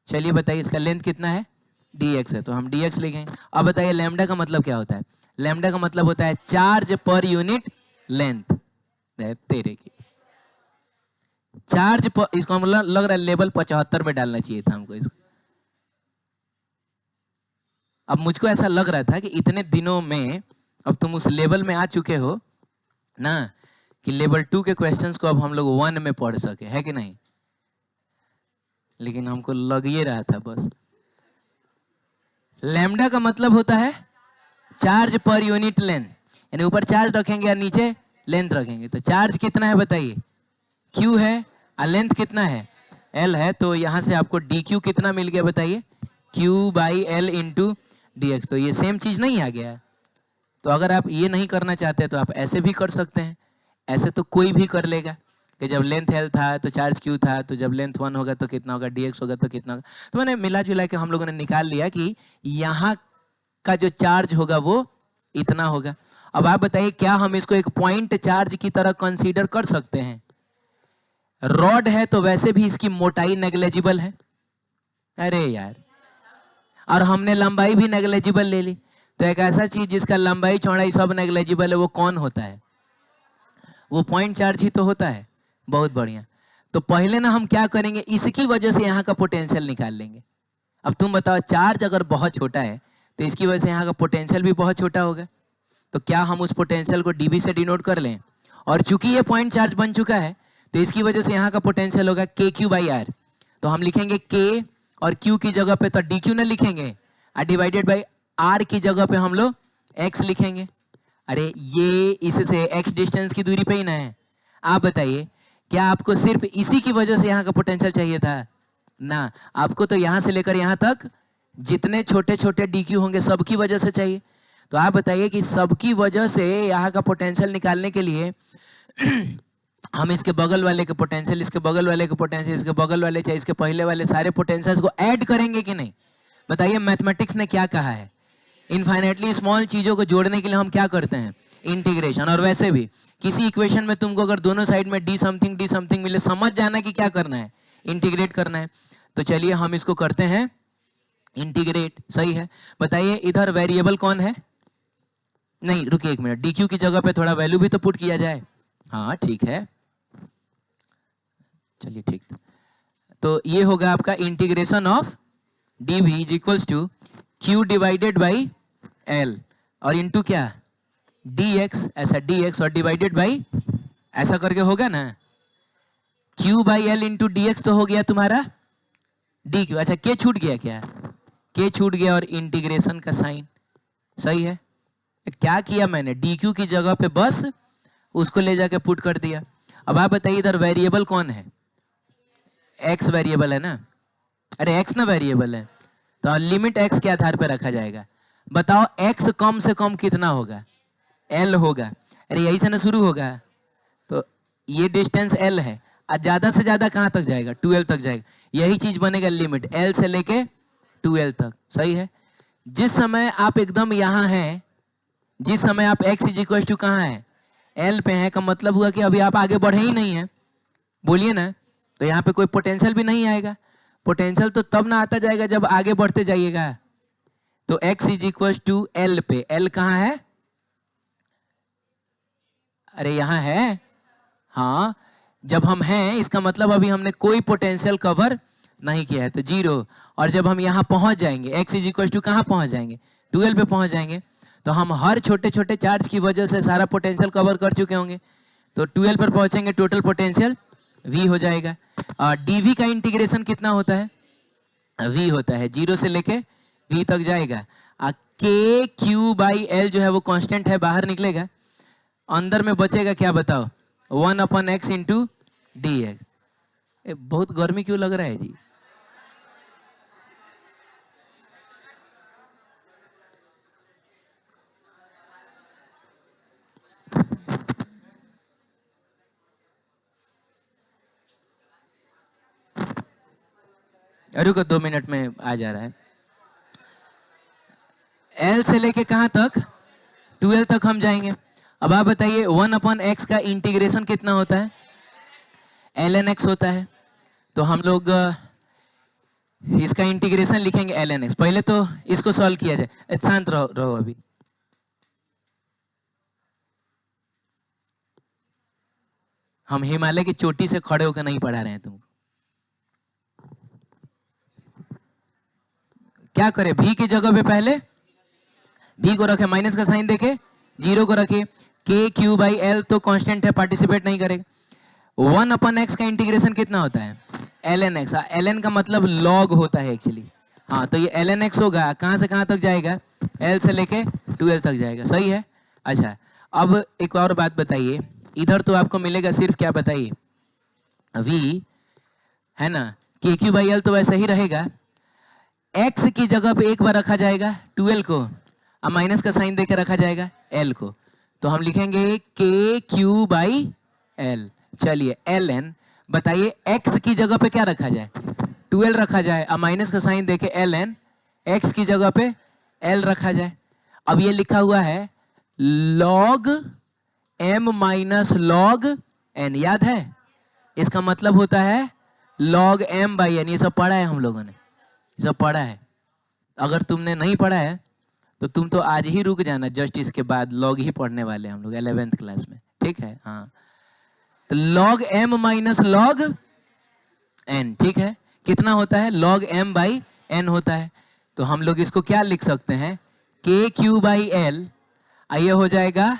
चलिए बताइए इसका लेंथ कितना है, dx है, तो हम dx लिखेंगे। अब बताइए लैम्डा का मतलब क्या होता है। लैम्डा का मतलब होता है चार्ज पर यूनिट लेंथ। तेरे की चार्ज पर, इसको हम लग रहा है लेवल 75 में डालना चाहिए था हमको इसको। अब मुझको ऐसा लग रहा था कि इतने दिनों में अब तुम उस लेवल में आ चुके हो ना कि लेवल 2 के क्वेश्चंस को अब हम लोग 1 में पढ़ सके, है कि नहीं। लेकिन हमको लग ये रहा था बस। लैम्डा का मतलब होता है चार्ज पर यूनिट लेंथ, यानी ऊपर चार्ज रखेंगे और नीचे लेंथ रखेंगे। तो चार्ज कितना है बताइए, Q है, और लेंथ कितना है, L है। तो यहां से आपको dq कितना मिल गया बताइए, Q by L into D x. तो ये सेम चीज नहीं आ गया। तो अगर आप ये नहीं करना चाहते तो आप ऐसे भी कर सकते हैं। ऐसे तो कोई भी कर लेगा कि जब लेंथ L था तो चार्ज Q था, तो जब लेंथ 1 होगा तो कितना होगा, dx होगा तो कितना होगा। तो मैंने मिला जुला के हम लोगों ने निकाल लिया कि यहाँ का जो चार्ज होगा वो इतना होगा। अब आप बताइए क्या हम इसको एक पॉइंट चार्ज की तरह कंसीडर कर सकते हैं। रॉड है तो वैसे भी इसकी मोटाई नेग्लेजिबल है, अरे यार, और हमने लंबाई भी नेग्लेजिबल ले ली। तो एक ऐसा चीज जिसका लंबाई चौड़ाई सब नेग्लेजिबल है वो कौन होता है, वो पॉइंट चार्ज ही तो होता है। बहुत बढ़िया। तो पहले ना हम क्या करेंगे, इसकी वजह से यहाँ का पोटेंशियल निकाल लेंगे। अब तुम बताओ, चार्ज अगर बहुत छोटा है तो इसकी वजह से यहाँ का पोटेंशियल भी बहुत छोटा होगा। तो क्या हम उस पोटेंशियल को dv से डिनोट कर लें। और चूंकि ये पॉइंट चार्ज बन चुका है तो इसकी वजह से यहाँ का पोटेंशियल होगा kq बाई आर। तो हम लिखेंगे k और q की जगह पे तो dq ना लिखेंगे, और डिवाइडेड बाई r की जगह पे हम लोग x लिखेंगे। अरे ये इससे x डिस्टेंस की दूरी पे ही ना है। आप बताइए क्या आपको सिर्फ इसी की वजह से यहाँ का पोटेंशियल चाहिए था ना, आपको तो यहाँ से लेकर यहाँ तक जितने छोटे छोटे dq होंगे सबकी वजह से चाहिए। तो आप बताइए कि सबकी वजह से यहाँ का पोटेंशियल निकालने के लिए हम इसके बगल वाले के पोटेंशियल, इसके बगल वाले के पोटेंशियल, इसके बगल वाले चाहे इसके पहले वाले सारे पोटेंशियल्स को ऐड करेंगे कि नहीं। बताइए मैथमेटिक्स ने क्या कहा है, इनफाइनेटली स्मॉल चीजों को जोड़ने के लिए हम क्या करते हैं, इंटीग्रेशन। और वैसे भी किसी इक्वेशन में तुमको अगर दोनों साइड में डी समथिंग मिले, समझ जाना कि क्या करना है, इंटीग्रेट करना है। तो चलिए हम इसको करते हैं इंटीग्रेट, सही है। बताइए इधर वेरिएबल कौन है, नहीं रुकिए एक मिनट, dq की जगह पे थोड़ा वैल्यू भी तो पुट किया जाए। हाँ ठीक है, चलिए ठीक। तो ये होगा आपका integration of dv is equals to q divided by l और इनटू क्या dx, ऐसा dx और डिवाइडेड बाई ऐसा करके होगा ना, q by L into dx तो हो गया तुम्हारा dq। अच्छा k छूट गया क्या, k छूट गया और इंटीग्रेशन का साइन, सही है। क्या किया मैंने, dq की जगह पे बस उसको ले जाके पुट कर दिया। अब आप बताइए इधर वेरिएबल कौन है, x वेरिएबल है ना, अरे x ना वेरिएबल है, तो लिमिट x के आधार पर रखा जाएगा। बताओ x कम से कम कितना होगा, l होगा, अरे यही से ना शुरू होगा। तो ये डिस्टेंस l है, और ज्यादा से ज्यादा कहां तक जाएगा, 2l तक जाएगा। यही चीज बनेगा लिमिट l से लेके 2l तक, सही है। जिस समय आप एकदम यहां हैं, जिस समय आप x इज इक्वल टू कहाँ है, l पे है, का मतलब हुआ कि अभी आप आगे बढ़े ही नहीं है, बोलिए ना। तो यहाँ पे कोई पोटेंशियल भी नहीं आएगा। पोटेंशियल तो तब ना आता जाएगा जब आगे बढ़ते जाइएगा। तो x is equal to L पे, l कहाँ है, अरे यहाँ है, हाँ। जब हम हैं इसका मतलब अभी हमने कोई पोटेंशियल कवर नहीं किया है, तो 0। और जब हम यहाँ पहुंच जाएंगे, x इज इक्वल टू कहाँ पहुंच जाएंगे, 12 पे पहुंच जाएंगे, तो हम हर छोटे छोटे चार्ज की वजह से सारा पोटेंशियल कवर कर चुके होंगे। तो 12 पर पहुंचेंगे, टोटल पोटेंशियल v हो जाएगा। और dv का इंटीग्रेशन कितना होता है, v होता है, 0 से लेके v तक जाएगा। k q बाई एल जो है वो कांस्टेंट है, बाहर निकलेगा, अंदर में बचेगा क्या बताओ, 1/x इंटू डी एक्स। बहुत गर्मी क्यों लग रहा है जी, रुको 2 मिनट में आ जा रहा है। एल से लेके कहाँ तक? 12 तक हम जाएंगे। अब आप बताइए 1/x का इंटीग्रेशन कितना होता है? ln x होता है। तो हम लोग इसका इंटीग्रेशन लिखेंगे ln x। पहले तो इसको सॉल्व किया जाए। शांत रहो अभी। हम हिमालय की चोटी से खड़े होकर नहीं पढ़ा रहे हैं तुमको। क्या करें? भी की जगह पे पहले भी को रखे, माइनस का साइन देके 0 को रखिए। के क्यू बाई एल तो कांस्टेंट है, पार्टिसिपेट नहीं करेगा। 1/x का इंटीग्रेशन कितना होता है? ln x। ln का मतलब log होता है एक्चुअली। हाँ, तो ये ln x होगा। कहाँ से कहाँ तक जाएगा? l से लेके 12 तक जाएगा। सही है। अच्छा, अब एक और बात बताइए। इधर तो आपको मिलेगा सिर्फ क्या बताइए? v है ना। के क्यू बाई एल तो वैसे ही रहेगा। x की जगह पे एक बार रखा जाएगा 12 को, अब माइनस का साइन देके रखा जाएगा l को। तो हम लिखेंगे के क्यू बाई एल। चलिए ln, बताइए x की जगह पे क्या रखा जाए? 12 रखा जाए। अब माइनस का साइन देके ln x की जगह पे l रखा जाए। अब ये लिखा हुआ है log m minus log n, याद है? इसका मतलब होता है log m बाई n। ये सब पढ़ा है हम लोगों ने, ये सब पढ़ा है। अगर तुमने नहीं पढ़ा है तो तुम तो आज ही रुक जाना, जस्ट इसके बाद लॉग ही पढ़ने वाले हम लोग 11th क्लास में। ठीक है? हाँ, तो log m minus log n, ठीक है? कितना होता है? log m बाई n होता है। तो हम लोग इसको क्या लिख सकते हैं? के क्यू बाई एल। आइए हो जाएगा,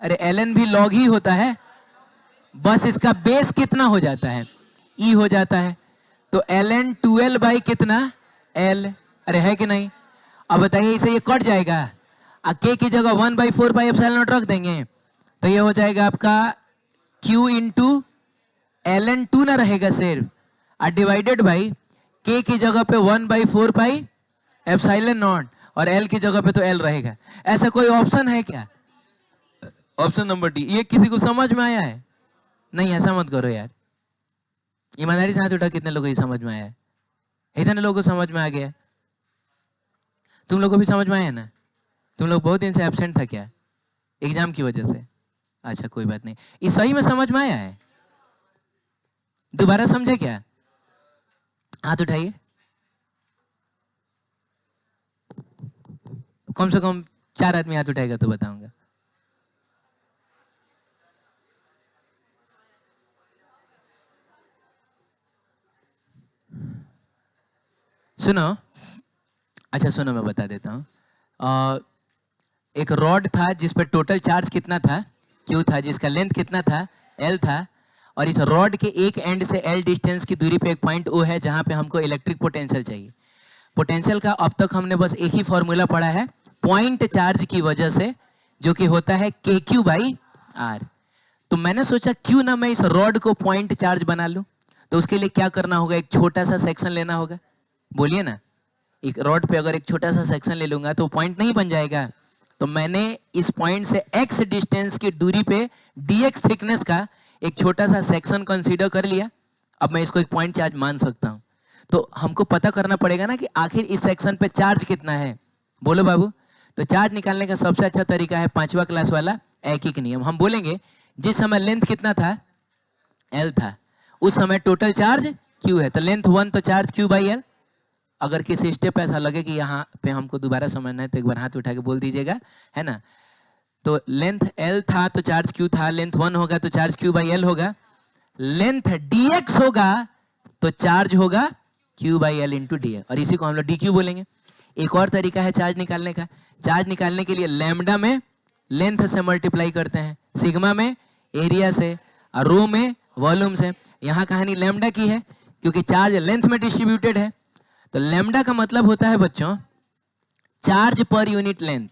अरे ln भी log ही होता है, बस इसका बेस कितना हो जाता है? e हो जाता है। तो ln 12 बाई कितना? l। अरे है कि नहीं? अब बताइए, इसे ये कट जाएगा। के की जगह 1/4 पाई एप्सिलॉन नॉट रख देंगे तो ये हो जाएगा आपका q इंटू ln 2 ना रहेगा सिर्फ, और डिवाइडेड बाई के की जगह पे 1/4 पाई एप्सिलॉन नॉट, और l की जगह पे तो l रहेगा। ऐसा कोई ऑप्शन है क्या? Option number D. ये किसी को समझ में आया है? नहीं, ऐसा मत करो यार। ईमानदारी से हाथ उठा, कितने लोगों को समझ में आया है? इतने लोगों को समझ में आ गया? तुम लोगों को भी समझ में आया ना? तुम लोग बहुत दिन से एब्सेंट था क्या एग्जाम की वजह से? अच्छा, कोई बात नहीं। इस सही में समझ में आया है? दोबारा समझे क्या? हाथ उठाइए। कम से कम 4 आदमी हाथ उठाएगा तो बताऊंगा। सुनो, अच्छा सुनो, मैं बता देता हूँ। एक रॉड था जिस पर टोटल चार्ज कितना था? क्यू था, जिसका लेंथ कितना था? एल था। और इस रॉड के एक एंड से एल डिस्टेंस की दूरी पे एक पॉइंट ओ है जहां पे हमको इलेक्ट्रिक पोटेंशियल चाहिए। पोटेंशियल का अब तक हमने बस एक ही फॉर्मूला पढ़ा है, पॉइंट चार्ज की वजह से, जो कि होता है के क्यू बाई आर। तो मैंने सोचा क्यों ना मैं इस रॉड को पॉइंट चार्ज बना लूं। तो उसके लिए क्या करना होगा? एक छोटा सा सेक्शन लेना होगा। बोलिए ना, एक रॉड पे अगर एक छोटा सा सेक्शन ले लूंगा तो पॉइंट नहीं बन जाएगा। तो मैंने इस पॉइंट से x डिस्टेंस की दूरी पे dx थिकनेस का एक छोटा सा सेक्शन कंसीडर कर लिया। अब मैं इसको एक पॉइंट चार्ज मान सकता हूं। तो हमको पता करना पड़ेगा ना कि आखिर इस सेक्शन पे चार्ज कितना है। बोलो बाबू। तो चार्ज निकालने का सबसे अच्छा तरीका है 5वां क्लास वाला एकिक नियम। हम बोलेंगे जिस समय लेंथ कितना था? l था, उस समय टोटल चार्ज q है, तो लेंथ 1 तो चार्ज q बाई एल। अगर किसी स्टेप ऐसा लगे कि यहाँ पे हमको दोबारा समझना है तो एक बार हाथ उठा के बोल दीजिएगा, है ना? तो लेंथ l था तो चार्ज q था, लेंथ 1 होगा तो चार्ज q बाई एल होगा, लेंथ dx होगा तो चार्ज होगा q by L into D. और इसी को हम लोग dq बोलेंगे। एक और तरीका है चार्ज निकालने का। चार्ज निकालने के लिए लैम्डा में लेंथ से मल्टीप्लाई करते हैं, सिग्मा में एरिया से, और रो में वॉल्यूम से। यहाँ कहानी लैम्डा की है क्योंकि चार्ज लेंथ में डिस्ट्रीब्यूटेड है। तो लैम्डा का मतलब होता है बच्चों चार्ज पर यूनिट लेंथ।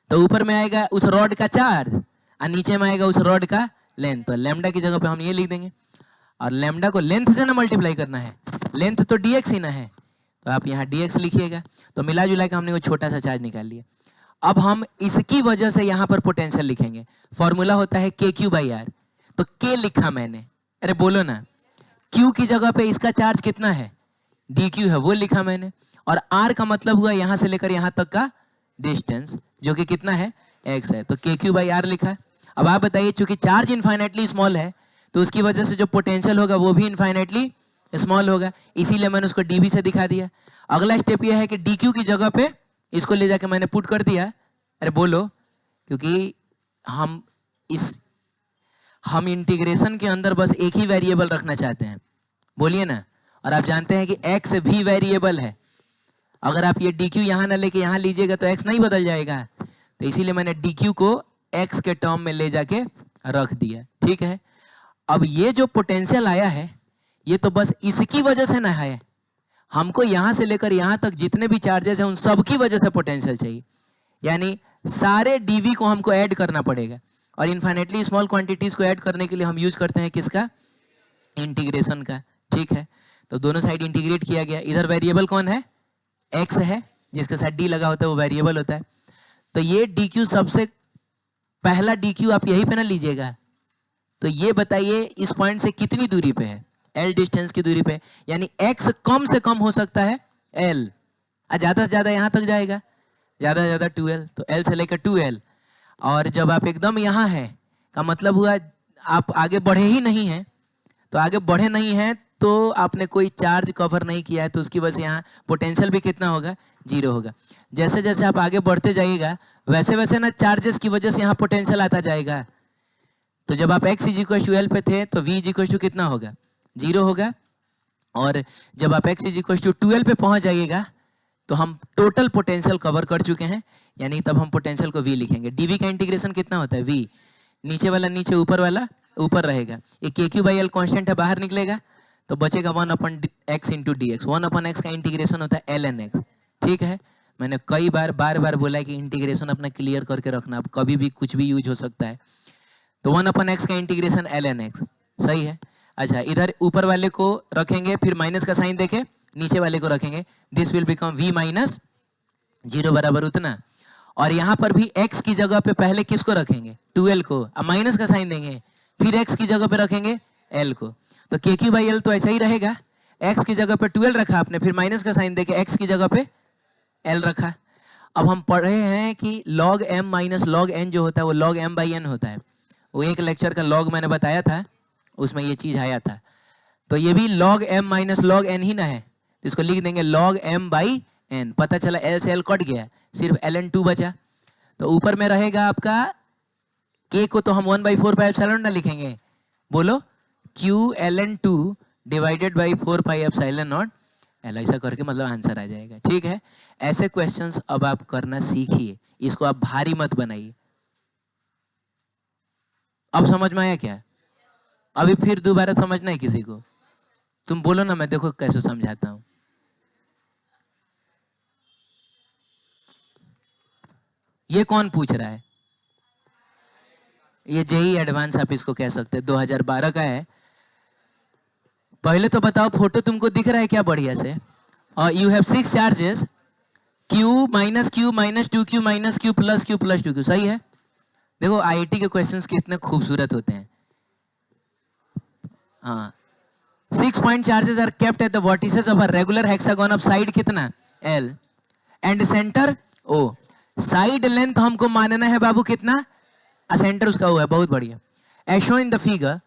तो ऊपर में आएगा उस रॉड का चार्ज और नीचे में आएगा उस रॉड का लेंथ। तो लैम्डा की जगह पे हम ये लिख देंगे, और लैम्डा को लेंथ से ना मल्टीप्लाई करना है, लेंथ तो dx ही ना है, तो आप यहाँ dx लिखिएगा। तो मिला जुला के हमने वो छोटा सा चार्ज निकाल लिया। अब हम इसकी वजह से यहाँ पर पोटेंशियल लिखेंगे। फॉर्मूला होता है के क्यू बाई आर। तो के लिखा मैंने, अरे बोलो ना, क्यू की जगह पे इसका चार्ज कितना है? डी क्यू है वो लिखा मैंने, और आर का मतलब हुआ यहां से लेकर यहां तक का डिस्टेंस, जो कि कितना है, एक्स है, तो के क्यू बाई आर लिखा है। अब आप बताइए, चूंकि चार्ज इनफाइनाइटली स्मॉल है तो उसकी वजह से जो पोटेंशियल होगा वो भी इनफाइनाइटली स्मॉल होगा, इसीलिए मैंने उसको डीवी से दिखा दिया। अगला स्टेप यह है कि डी क्यू की जगह पे इसको ले जाके मैंने पुट कर दिया। अरे बोलो, क्योंकि हम इंटीग्रेशन के अंदर बस एक ही वेरिएबल रखना चाहते हैं, बोलिए ना। और आप जानते हैं कि एक्स भी वेरिएबल है, अगर आप ये डी क्यू यहाँ ना लेके यहाँ लीजिएगा तो एक्स नहीं बदल जाएगा, तो इसीलिए मैंने डी क्यू को एक्स के टर्म में ले जाके रख दिया, ठीक है। अब ये जो पोटेंशियल आया है ये तो बस इसकी वजह से ना है, हमको यहां से लेकर यहां तक जितने भी चार्जेस हैं उन सब की वजह से पोटेंशियल चाहिए, यानी सारे डीवी को हमको ऐड करना पड़ेगा। और इनफाइनाइटली स्मॉल क्वांटिटीज को ऐड करने के लिए हम यूज करते हैं किसका, इंटीग्रेशन का, ठीक है। तो दोनों साइड इंटीग्रेट किया गया, इधर वेरिएबल कौन है, एक्स है, जिसके साथ डी लगा होता है वो वेरिएबल होता है। तो ये डी क्यू सबसे पहला डी क्यू आप यहीं पे ना लीजिएगा, तो ये बताइए इस पॉइंट से कितनी दूरी पे है, एल डिस्टेंस की दूरी पे, यानी एक्स कम से कम हो सकता है एल, ज्यादा से ज्यादा यहां तक जाएगा, ज्यादा से ज्यादा 2l, तो एल से लेकर 2l। और जब आप एकदम यहाँ हैं का मतलब हुआ आप आगे बढ़े ही नहीं हैं, तो आगे बढ़े नहीं हैं तो आपने कोई चार्ज कवर नहीं किया है, तो उसकी वजह से यहाँ पोटेंशियल भी कितना होगा, 0 होगा। जैसे जैसे आप आगे बढ़ते जाइएगा वैसे वैसे ना चार्जेस की वजह से यहाँ पोटेंशियल आता जाएगा। तो जब आप x इक्वल टू एल पे थे तो v इक्वल टू कितना होगा, 0 होगा। और जब आप x इक्वल टू 2l पे पहुंच जाइएगा तो हम टोटल पोटेंशियल कवर कर चुके हैं, यानी तब हम पोटेंशियल को v लिखेंगे। dv का इंटीग्रेशन कितना होता है, v, नीचे वाला नीचे, ऊपर वाला ऊपर रहेगा, ये के क्यू बाई एल कॉन्स्टेंट है, बाहर निकलेगा तो बचेगा 1 अपन एक्स इंटू डी एक्स। 1 अपन एक्स का इंटीग्रेशन होता है एल एन एक्स, ठीक है। मैंने कई बार बार बोला है कि इंटीग्रेशन अपना क्लियर करके रखना, अब कभी भी कुछ भी यूज हो सकता है। तो 1 अपन एक्स का इंटीग्रेशन एल एन एक्स, सही है। अच्छा, इधर ऊपर वाले को रखेंगे, फिर माइनस का साइन देके नीचे वाले को रखेंगे, this will become v minus 0 बराबर उतना। और यहाँ पर भी x की जगह पे पहले किसको रखेंगे, 2l को, अब माइनस का साइन देंगे, फिर x की जगह पे रखेंगे l को, तो के क्यू बाई एल तो ऐसा ही रहेगा, x की जगह पे 2l रखा आपने, फिर माइनस का साइन देके x की जगह पे l रखा। अब हम पढ़े हैं कि log m minus log n जो होता है वो log m बाई n होता है, वो एक लेक्चर का log मैंने बताया था, उसमें ये चीज आया था। तो ये भी log m minus log n ही ना है, तो इसको लिख देंगे log m बाई n। पता चला l से l कट गया, सिर्फ ln2 बचा। तो ऊपर में रहेगा आपका k को तो हम 1/4 पाई एप्सिलॉन ना लिखेंगे, बोलो q ln2 divided by 4 pi epsilon not l, ऐसा करके मतलब आंसर आ जाएगा, ठीक है। ऐसे क्वेश्चंस अब आप करना सीखिए, इसको आप भारी मत बनाइए। अब समझ में आया क्या, अभी फिर दोबारा समझना है किसी को, तुम बोलो ना, मैं देखो कैसे समझाता हूं। ये कौन पूछ रहा है, ये जेई एडवांस आप इसको कह सकते हैं, 2012 का है। पहले तो बताओ फोटो तुमको दिख रहा है क्या बढ़िया से, और you have 6 charges, q minus q minus 2q minus q plus q plus 2q, सही है। देखो आईआईटी के क्वेश्चंस कितने खूबसूरत होते हैं। हाँ, 6 point charges are kept at the vertices of a regular hexagon of side कितना L and center O। Side length हमको मानना है बाबू कितना, सेंटर उसका हुआ है, बहुत बढ़िया। As shown in the figure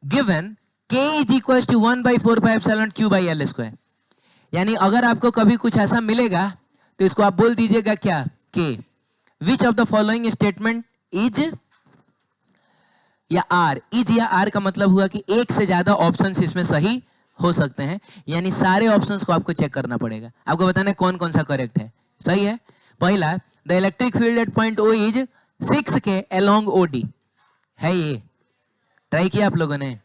given k is equals to 1/4 pi epsilon q by l square। यानी अगर आपको कभी कुछ ऐसा मिलेगा तो इसको आप बोल दीजिएगा क्या, k। Which of the following statement is या आर, इज या आर का मतलब हुआ कि एक से ज्यादा ऑप्शंस इसमें सही हो सकते हैं, यानी सारे ऑप्शंस को आपको चेक करना पड़ेगा, आपको बताना है कौन कौन सा करेक्ट है, सही है। पहला, the electric field at point O is 6k along OD, है ये, ट्राई किया आप लोगों ने,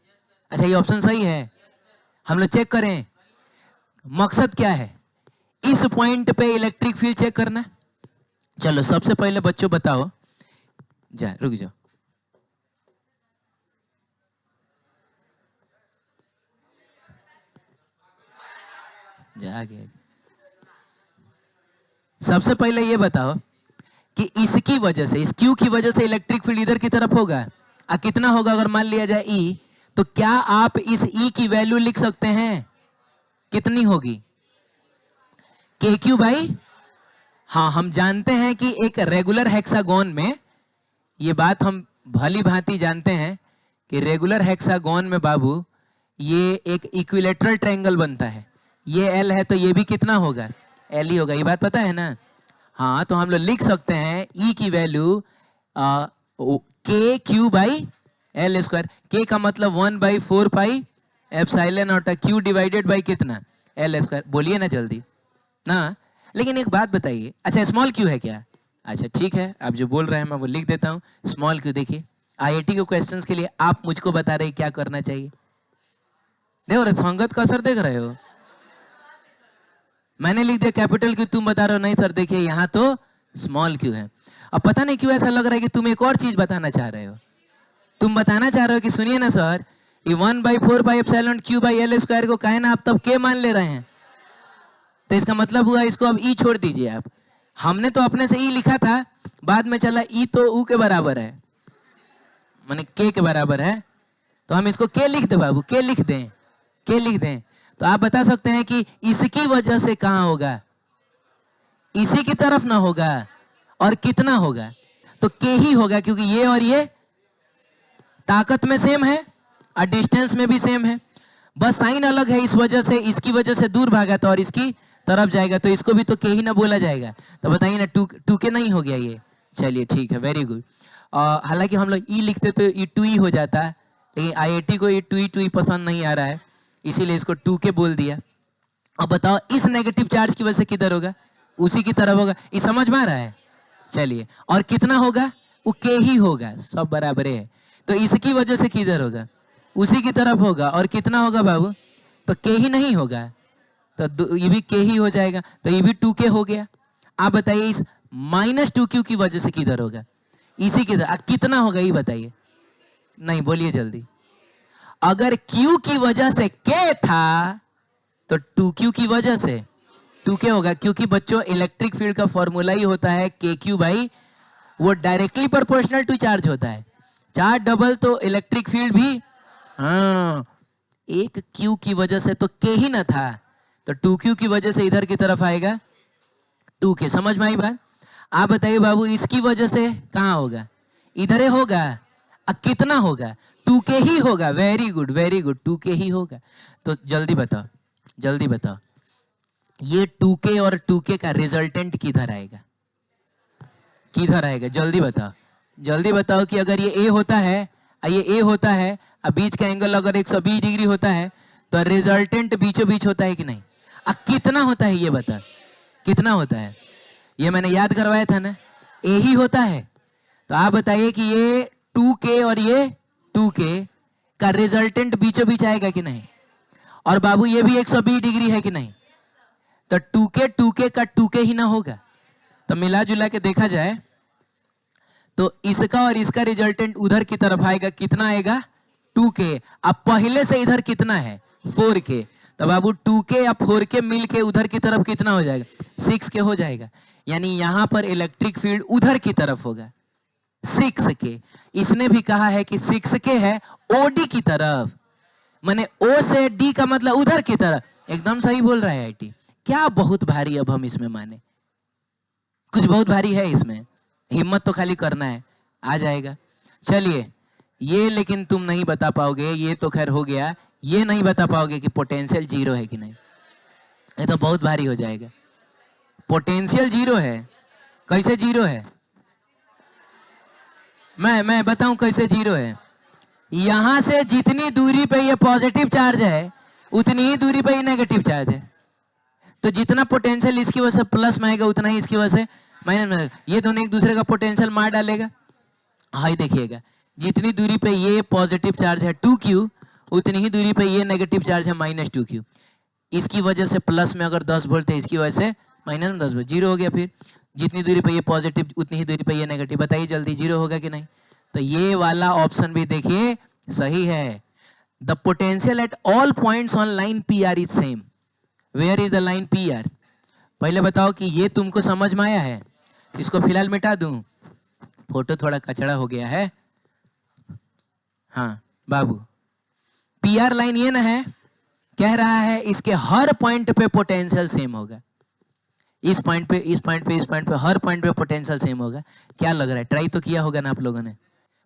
अच्छा ये ऑप्शन सही है, हम लोग चेक करें। मकसद क्या है, इस पॉइंट पे इलेक्ट्रिक फील्ड चेक करना। चलो सबसे पहले बच्चों बताओ, जा रुक जाओ, जागे। सबसे पहले ये बताओ कि इसकी वजह से, इस क्यू की वजह से इलेक्ट्रिक फील्ड इधर की तरफ होगा, कितना होगा अगर मान लिया जाए E, तो क्या आप इस E की वैल्यू लिख सकते हैं, कितनी होगी, के क्यू बाई, हाँ हम जानते हैं कि एक रेगुलर हेक्सागोन में, ये बात हम भली भांति जानते हैं कि रेगुलर हेक्सागोन में बाबू ये एक इक्विलेटरल ट्रायंगल बनता है। ये एल है तो ये भी कितना होगा, एल ही होगा, ये बात पता है ना। हाँ तो हम लोग लिख सकते हैं ई की वैल्यू के क्यू बाई एल स्क्वायर। के का मतलब 1/4 pi epsilon not, Q divided by कितना, एल स्क्वायर। बोलिए ना जल्दी ना। लेकिन एक बात बताइए, अच्छा स्मॉल क्यू है क्या? अच्छा ठीक है, आप जो बोल रहे हैं मैं वो लिख देता हूँ। स्मॉल क्यू देखिए, आईआईटी के क्वेश्चंस के लिए आप मुझको बता रहे क्या करना चाहिए। देखो रे, संगत का असर देख रहे हो। मैंने लिख दिया कैपिटल क्यू, तुम बता रहे हो नहीं सर देखिए यहाँ तो स्मॉल क्यू है। अब पता नहीं क्यों ऐसा लग रहा है कि तुम एक और चीज बताना चाह रहे हो। तुम बताना चाह रहे हो कि सुनिए ना सर, ये 1/4 pi epsilon Q by L square को कहे ना आप तब के मान ले रहे हैं, तो इसका मतलब हुआ इसको अब ई छोड़ दीजिए आप। हमने तो अपने से ई लिखा था, बाद में चला ई तो ऊ के बराबर है, माने के के बराबर है, तो हम इसको के लिख दे बाबू, के लिख दें, के लिख दें। तो आप बता सकते हैं कि इसकी वजह से कहां होगा, इसी की तरफ ना होगा, और कितना होगा, तो के ही होगा, क्योंकि ये और ये ताकत में सेम है और डिस्टेंस में भी सेम है, बस साइन अलग है, इस वजह से इसकी वजह से दूर भागा था और इसकी तरफ जाएगा, तो इसको भी तो के ही ना बोला जाएगा। तो बताइए ना, टू के नहीं हो गया ये। चलिए ठीक है, वेरी गुड। हालांकि हम लोग ई लिखते तो ई टू ई हो जाता है, लेकिन आईआईटी को ये टू ई पसंद नहीं आ रहा है, इसीलिए इसको टू के बोल दिया। अब बताओ इस नेगेटिव चार्ज की वजह से किधर होगा, उसी की तरफ होगा, ये समझ में आ रहा है। चलिए, और कितना होगा, वो के ही होगा, सब बराबर है, तो इसकी वजह से किधर होगा, उसी की तरफ होगा, और कितना होगा बाबू, तो के ही नहीं होगा, तो ये भी के ही हो जाएगा, तो ये भी 2k हो गया। आप बताइए इस -2q की वजह से किधर होगा, इसी की तरह, कितना होगा ये बताइए, नहीं बोलिए जल्दी। अगर q की वजह से k था तो 2q की वजह से 2k होगा, क्योंकि बच्चों इलेक्ट्रिक फील्ड का फॉर्मूला ही होता है kq बाई, वो डायरेक्टली प्रोपोर्शनल टू चार्ज होता है, चार्ज डबल तो इलेक्ट्रिक फील्ड भी, हाँ एक q की वजह से तो k ही ना था, तो 2q की वजह से इधर की तरफ आएगा 2k। समझ में आई बात। आप बताइए बाबू इसकी वजह से कहां होगा, इधर होगा, अब कितना होगा, 2k ही होगा। Very good very good, 2k ही होगा। तो जल्दी बताओ, जल्दी बताओ, ये 2k और 2k का रिजल्टेंट किधर आएगा, किधर आएगा, जल्दी बताओ, जल्दी बताओ कि अगर ये a होता है, ये a होता है, अब बीच का एंगल अगर 120 डिग्री होता है, तो रिजल्टेंट बीचों बीच होता है कि नहीं, अब कितना होता है ये बता, कितना होता है, ये मैंने याद करवाया था ना, a ही होता है। तो आप बताइए कि ये 2k और ये 2k का रिजल्टेंट बीचों बीच आएगा कि नहीं, और बाबू ये भी 120 डिग्री है कि नहीं, तो 2k का 2k ही ना होगा। तो मिला जुला के देखा जाए तो इसका और इसका रिजल्टेंट उधर की तरफ आएगा, कितना आएगा 2k। अब पहले से इधर कितना है 4k, तो बाबू 2k या 4k मिलके उधर की तरफ कितना हो जाएगा 6k हो जाएगा, यानी यहां पर इलेक्ट्रिक फील्ड उधर की तरफ होगा 6k। इसने भी कहा है कि 6k है OD की तरफ, माने O से D का मतलब उधर की तरफ, एकदम सही बोल रहा है आईटी। क्या बहुत भारी, अब हम इसमें माने कुछ बहुत भारी है इसमें, हिम्मत तो खाली करना है, आ जाएगा। चलिए ये लेकिन तुम नहीं बता पाओगे, ये तो खैर हो गया, ये नहीं बता पाओगे कि पोटेंशियल जीरो है कि नहीं, ये तो बहुत भारी हो जाएगा। पोटेंशियल जीरो है, कैसे जीरो है, मैं बताऊं कैसे जीरो है। यहां से जितनी दूरी पे ये पॉजिटिव चार्ज है उतनी ही दूरी पे ये नेगेटिव चार्ज है, तो जितना पोटेंशियल इसकी वजह से प्लस में आएगा उतना ही इसकी वजह से माइनस में आएगा, ये दोनों एक दूसरे का पोटेंशियल मार डालेगा। हाई देखिएगा, जितनी दूरी पे ये पॉजिटिव चार्ज है 2q, उतनी ही दूरी पे ये नेगेटिव चार्ज है -2q। इसकी वजह से प्लस में अगर 10 वोल्ट है, इसकी वजह से माइनस में 10 वोल्ट, जीरो हो गया। फिर जितनी दूरी पे ये पॉजिटिव उतनी ही दूरी पे ये नेगेटिव, बताइए जल्दी जीरो होगा कि नहीं। तो ये वाला ऑप्शन भी देखिए सही है। The potential at all points on line P R is same. Where is the line P R, पहले बताओ कि ये तुमको समझ में आया है। इसको फिलहाल मिटा दूं, फोटो थोड़ा कचड़ा हो गया है। हाँ बाबू, पी आर लाइन ये ना है, कह रहा है इसके हर पॉइंट पे पोटेंशियल सेम होगा, इस पॉइंट पे, इस पॉइंट पे, इस पॉइंट पे, हर पॉइंट पे पोटेंशियल सेम होगा। क्या लग रहा है? ट्राई तो किया होगा ना आप लोगों ने?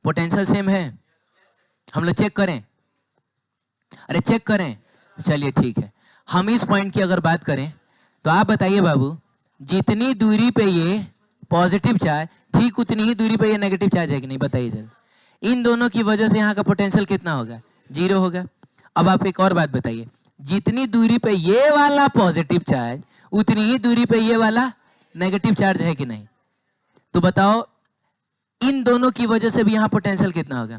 पोटेंशियल सेम है? हम लोग चेक करें? अरे चेक करें। चलिए ठीक है। हम इस पॉइंट की अगर बात करें तो आप बताइए बाबू, जितनी दूरी पे ये पॉजिटिव चार्ज, ठीक उतनी ही दूरी पे ये नेगेटिव चार्ज है कि नहीं? बताइए जल्दी। इन दोनों की वजह से यहाँ का पोटेंशियल कितना होगा? 0 होगा। अब आप एक और बात बताइए, जितनी दूरी पे ये वाला पॉजिटिव चार्ज, उतनी ही दूरी पे ये वाला नेगेटिव चार्ज है कि नहीं? तो बताओ, इन दोनों की वजह से भी यहाँ पोटेंशियल कितना होगा?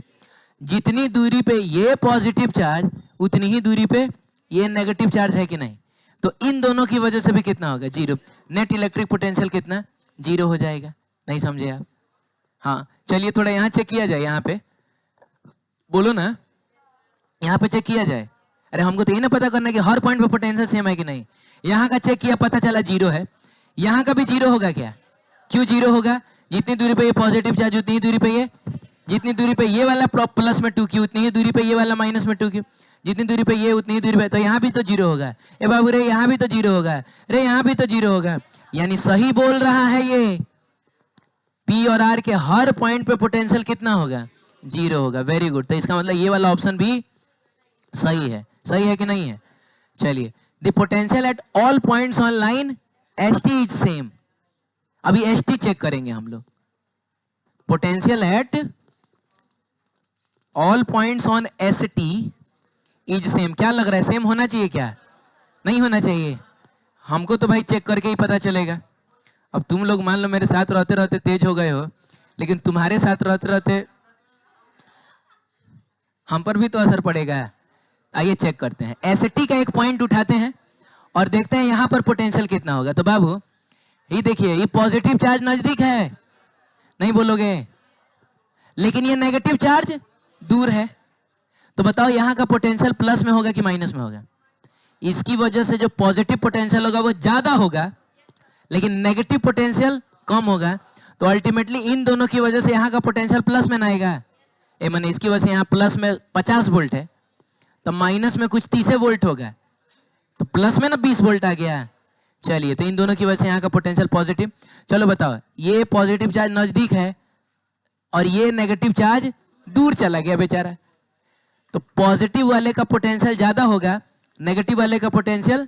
जितनी दूरी पे ये पॉजिटिव चार्ज, उतनी ही दूरी पे ये नेगेटिव चार्ज है कि नहीं? तो इन दोनों की वजह से भी कितना होगा? 0। नेट इलेक्ट्रिक पोटेंशियल कितना? 0 हो जाएगा। नहीं समझे आप? हाँ चलिए थोड़ा यहाँ चेक किया जाए। यहाँ पे बोलो ना, यहाँ पे चेक किया जाए। अरे हमको तो ये ना पता करना कि हर पॉइंट पे पोटेंशियल सेम है कि नहीं। यहाँ का चेक किया, पता चला 0 है। यहाँ का भी 0 होगा क्या? क्यों 0 होगा? जितनी दूरी पे ये पॉजिटिव चार्ज, उतनी ही दूरी पे ये, जितनी दूरी पे ये वाला प्लस में 2q, उतनी ही दूरी पे ये वाला माइनस में 2q, जितनी दूरी पे ये, उतनी ही दूरी पे, तो यहाँ भी तो 0 होगा। ए बाबू रे, यहाँ भी तो 0 होगा। रे यहाँ भी तो 0 होगा। यानी सही बोल रहा है ये, पी और आर के हर पॉइंट पे पोटेंशियल कितना होगा? 0 होगा। Very good. तो इसका मतलब ये वाला ऑप्शन भी सही है। सही है कि नहीं है? चलिए, the potential at all points on line S T is same. अभी एस टी चेक करेंगे हम लोग। Potential at all points on S T is same. क्या लग रहा है? सेम होना चाहिए क्या? नहीं होना चाहिए। हमको तो भाई चेक करके ही पता चलेगा। अब तुम लोग मान लो मेरे साथ रहते रहते तेज हो गए हो, लेकिन तुम्हारे साथ रहते रहते हम पर भी तो असर पड़ेगा। आइए चेक करते हैं। एसटी का एक पॉइंट उठाते हैं और देखते हैं यहां पर पोटेंशियल कितना होगा। तो बाबू ये देखिए, ये पॉजिटिव चार्ज नजदीक है, नहीं बोलोगे? लेकिन ये नेगेटिव चार्ज दूर है। तो बताओ यहां का पोटेंशियल प्लस में होगा कि माइनस में होगा? इसकी वजह से जो पॉजिटिव पोटेंशियल होगा वो ज्यादा होगा, लेकिन नेगेटिव पोटेंशियल कम होगा। तो अल्टीमेटली इन दोनों की वजह से यहाँ का पोटेंशियल प्लस में ना आएगा। ए माने इसकी वजह से यहाँ प्लस में 50 वोल्ट है, तो माइनस में कुछ 30 वोल्ट होगा, तो प्लस में ना 20 वोल्ट आ गया। चलिए, तो इन दोनों की वजह से यहाँ का पोटेंशियल पॉजिटिव। चलो बताओ, ये पॉजिटिव चार्ज नजदीक है और ये नेगेटिव चार्ज दूर चला गया बेचारा। तो पॉजिटिव वाले का पोटेंशियल ज्यादा होगा, नेगेटिव वाले का पोटेंशियल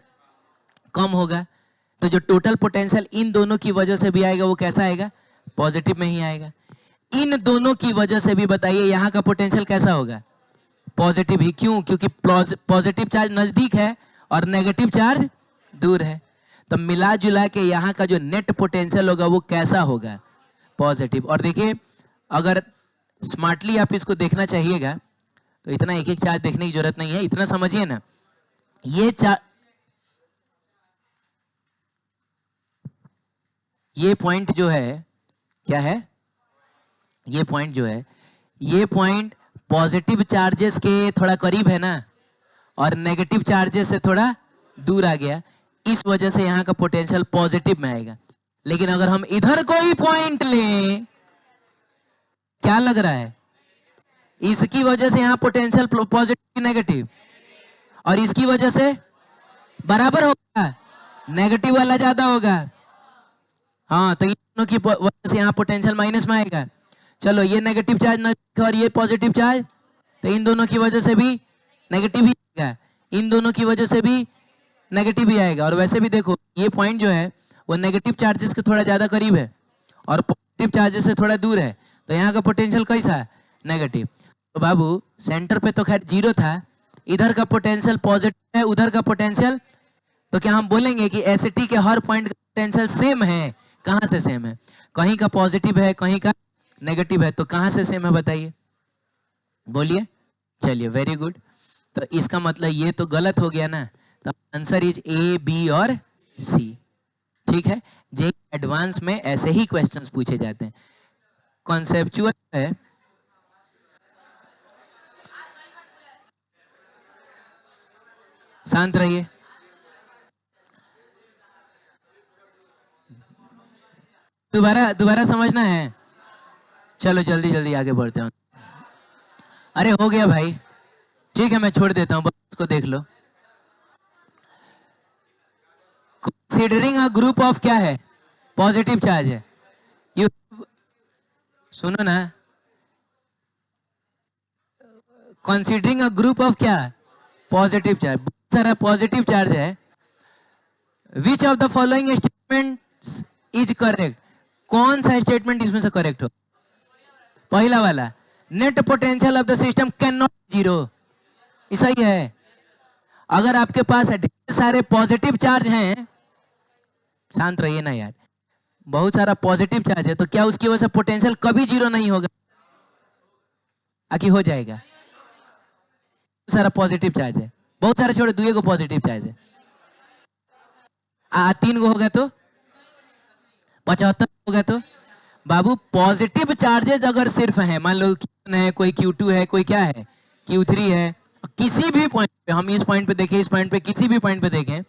कम होगा। तो जो टोटल पोटेंशियल इन दोनों की वजह से भी आएगा वो कैसा आएगा? पॉजिटिव में ही आएगा। इन दोनों की वजह से भी बताइए यहाँ का पोटेंशियल कैसा होगा? पॉजिटिव ही। क्यों? क्योंकि पॉजिटिव चार्ज नजदीक है और नेगेटिव चार्ज दूर है। तो मिला जुला के यहाँ का जो नेट पोटेंशियल होगा वो कैसा होगा? पॉजिटिव। और देखिए, अगर स्मार्टली आप इसको देखना चाहिएगा तो इतना एक एक चार्ज देखने की जरूरत नहीं है, इतना समझिए ना। ये पॉइंट जो है, क्या है? ये पॉइंट जो है, ये पॉइंट पॉजिटिव चार्जेस के थोड़ा करीब है ना, और नेगेटिव चार्जेस से थोड़ा दूर आ गया। इस वजह से यहाँ का पोटेंशियल पॉजिटिव में आएगा। लेकिन अगर हम इधर कोई पॉइंट लें, क्या लग रहा है? इसकी वजह से यहाँ पोटेंशियल पॉजिटिव नेगेटिव, और इसकी वजह से बराबर होगा, नेगेटिव वाला ज्यादा होगा। हाँ, तो इन दोनों की वजह से यहाँ पोटेंशियल माइनस में आएगा। चलो, ये नेगेटिव चार्ज और ये पॉजिटिव चार्ज, तो इन दोनों की वजह से भी नेगेटिव ही आएगा, इन दोनों की वजह से भी नेगेटिव ही आएगा। और वैसे भी देखो, ये पॉइंट जो है वो नेगेटिव चार्जेस के थोड़ा ज्यादा करीब है और पॉजिटिव चार्जेस से थोड़ा दूर है, तो यहाँ का पोटेंशियल कैसा है? नेगेटिव। तो बाबू सेंटर पे तो खैर 0 था, इधर का पोटेंशियल पॉजिटिव है, उधर का पोटेंशियल, तो क्या हम बोलेंगे कि एसटी के हर पॉइंट का पोटेंशियल सेम है? कहां से सेम है? कहीं का पॉजिटिव है, कहीं का नेगेटिव है, तो कहां से सेम है बताइए? बोलिए। चलिए, वेरी गुड। तो इसका मतलब ये तो गलत हो गया ना, तो आंसर इज ए, बी और सी। ठीक है, जे एडवांस में ऐसे ही क्वेश्चंस पूछे जाते हैं, कॉन्सेप्चुअल है। शांत रहिए। दोबारा समझना है। चलो जल्दी जल्दी आगे बढ़ते हैं। अरे हो गया भाई, ठीक है मैं छोड़ देता हूँ, बस उसको देख लो। कंसीडरिंग अ ग्रुप ऑफ क्या है, पॉजिटिव चार्ज है। यू सुनो ना, कंसीडरिंग अ ग्रुप ऑफ क्या, पॉजिटिव चार्ज, बहुत सारा पॉजिटिव चार्ज है। Which of the following statement is correct, कौन सा स्टेटमेंट इसमें से करेक्ट हो? पहला वाला, net potential of the system can not zero, ऐसा ही है। अगर आपके पास ढेर सारे पॉजिटिव चार्ज हैं, शांत रहिए ना यार, बहुत सारा पॉजिटिव चार्ज है, तो क्या उसकी वजह से पोटेंशियल कभी जीरो नहीं होगा? आकि हो जाएगा? बहुत सारा पॉजिटिव चार्ज है, बहुत सारे छोड़े, दुए को पॉजिटिव चार्ज है, 3 को होगा तो 75 होगा तो बाबू पॉजिटिव चार्जेस अगर सिर्फ हैं, मान लो Q1 है, कोई Q2 है, कोई क्या है Q3 है, किसी भी पॉइंट पे, हम इस पॉइंट पे देखें, इस पॉइंट पे, किसी भी पॉइंट पे देखें,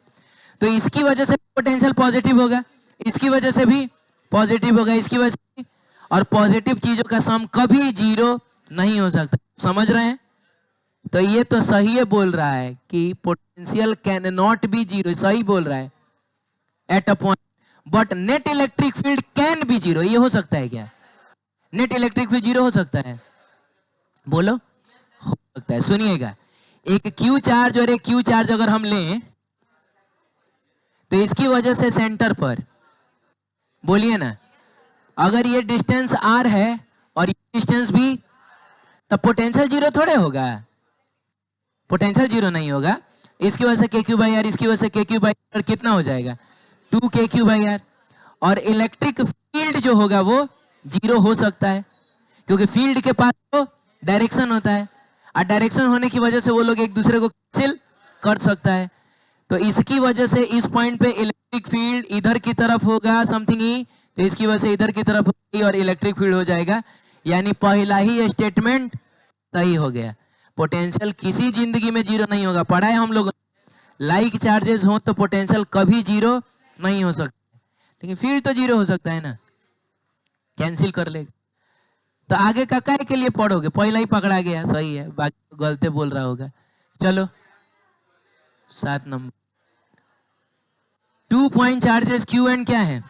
तो इसकी वजह से पोटेंशियल पॉजिटिव होगा, इसकी वजह से भी पॉजिटिव होगा, इसकी वजह से भी, और पॉजिटिव चीजों का सम कभी जीरो नहीं हो सकता। समझ रहे हैं? तो ये तो सही है, बोल रहा है कि potential can not be zero, सही बोल रहा है at a point, but net electric field can be zero. ये हो सकता है क्या? नेट इलेक्ट्रिक फील्ड जीरो हो सकता है? बोलो, हो सकता है। सुनिएगा, एक क्यू चार्ज और एक क्यू चार्ज अगर हम लें, तो इसकी वजह से सेंटर पर, बोलिए ना, अगर ये डिस्टेंस आर है और ये डिस्टेंस भी, तब पोटेंशियल जीरो थोड़े होगा, पोटेंशियल जीरो नहीं होगा। इसकी वजह से के क्यू बाई आर, इसकी वजह से के क्यू बाई आर कितना हो जाएगा, 2 KQ बाई आर। और इलेक्ट्रिक फील्ड जो होगा वो जीरो हो सकता है, क्योंकि फील्ड के पास तो डायरेक्शन होता है, और डायरेक्शन होने की वजह से वो लोग एक दूसरे को कैंसिल कर सकता है। तो इसकी वजह से इस पॉइंट पे इलेक्ट्रिक फील्ड इधर की तरफ होगा समथिंग ई, तो इसकी वजह से इधर की तरफ होगी और इलेक्ट्रिक फील्ड हो जाएगा। यानी पहला ही स्टेटमेंट सही हो गया। पोटेंशियल किसी जिंदगी में जीरो नहीं होगा, पढ़ा है हम लोग। लाइक चार्जेस हो तो पोटेंशियल कभी जीरो नहीं हो सकता, लेकिन फील्ड तो जीरो हो सकता है ना, कैंसिल कर लेगा। तो आगे का काय के लिए पढ़ोगे, पहला ही पकड़ा गया, सही है, बाकी गलते बोल रहा होगा। चलो 7 number, 2 point charges Q and क्या है,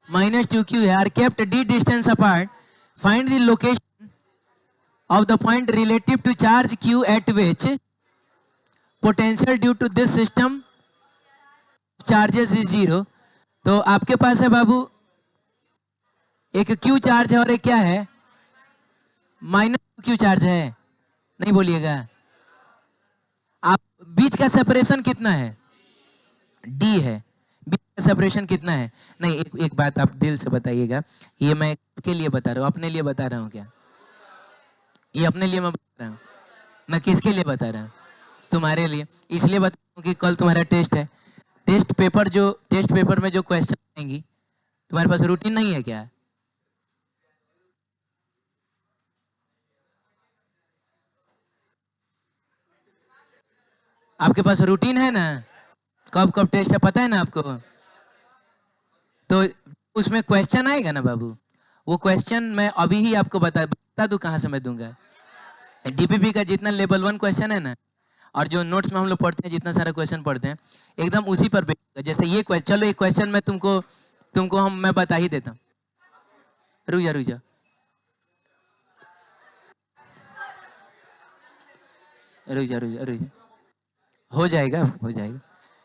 -2Q है, are kept d distance apart, find the location of the point relative to charge Q at which potential due to this system charges is zero. तो आपके पास है बाबू एक क्यू चार्ज है और एक क्या है, -Q चार्ज है, नहीं बोलिएगा आप। बीच का सेपरेशन कितना है, D है, बीच का सेपरेशन कितना है? नहीं, एक बात आप दिल से बताइएगा, ये मैं किसके लिए बता रहा हूँ, अपने लिए बता रहा हूँ क्या? ये अपने लिए मैं बता रहा हूँ, मैं किसके लिए बता रहा हूँ? तुम्हारे लिए। इसलिए बता रहा हूँ कि कल तुम्हारा टेस्ट है, टेस्ट पेपर में जो क्वेश्चन आएंगी, तुम्हारे पास रूटीन नहीं है क्या? आपके पास रूटीन है ना, कब कब टेस्ट है पता है ना आपको? तो उसमें क्वेश्चन आएगा ना बाबू, वो क्वेश्चन मैं अभी ही आपको बता दूं, कहाँ से मैं दूंगा? डीपीपी का जितना लेवल 1 क्वेश्चन है ना, और जो नोट्स में हम लोग पढ़ते हैं, जितना सारा क्वेश्चन पढ़ते हैं, एकदम उसी पर बेस्ड। जैसे ये क्वेश्चन, चलो एक क्वेश्चन मैं तुमको मैं बता ही देता हूँ। रुक जा हो जाएगा।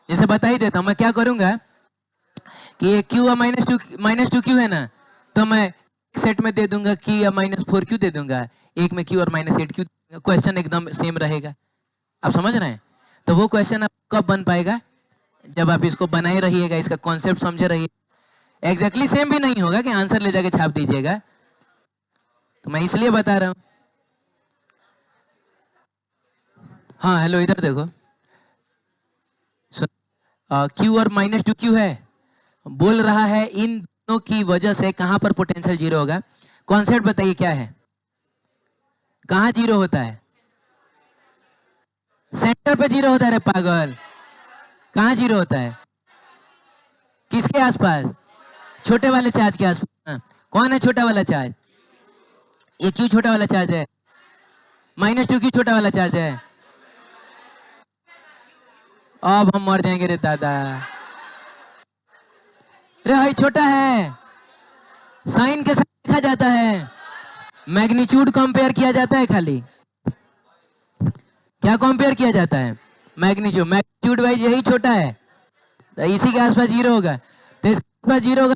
जैसे बता ही देता हूँ, मैं क्या करूंगा कि ये Q और -2Q है ना, तो मैं सेट में दे दूंगा Q या -4Q दे दूंगा, एक में Q और -8Q, क्वेश्चन एकदम सेम रहेगा। आप समझ रहे हैं? तो वो क्वेश्चन आप कब बन पाएगा, जब आप इसको बनाए रहिएगा, इसका कॉन्सेप्ट समझे रहिए। एग्जैक्टली सेम भी नहीं होगा कि आंसर ले जाके छाप दीजिएगा, तो मैं इसलिए बता रहा हूँ। हाँ हेलो, इधर देखो, Q और -2Q है, बोल रहा है इन दोनों की वजह से कहां पर पोटेंशियल जीरो होगा। कॉन्सेप्ट बताइए क्या है, कहां जीरो होता है? सेंटर पे जीरो होता है रे पागल। कहां जीरो होता है? किसके आसपास? छोटे वाले चार्ज के आसपास। हाँ। कौन है छोटा वाला चार्ज? ये क्यों छोटा वाला चार्ज है? -2 छोटा वाला चार्ज है। अब हम मर जाएंगे रे दादा। अरे भाई छोटा है, साइन के साथ लिखा जाता है, मैग्नीट्यूड कंपेयर किया जाता है खाली। क्या कंपेयर किया जाता है? मैग्नीट्यूड। मैग्नीट्यूड वाइज यही छोटा है, तो इसी के आसपास जीरो होगा, तो इसके आसपास जीरो होगा।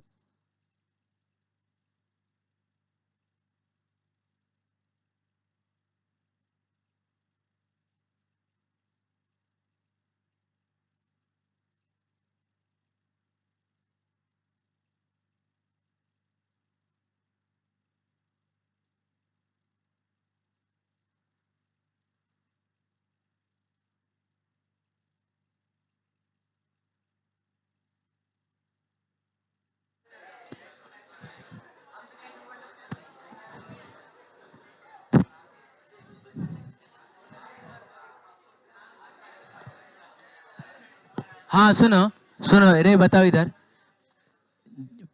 हाँ सुनो सुनो, अरे बताओ इधर,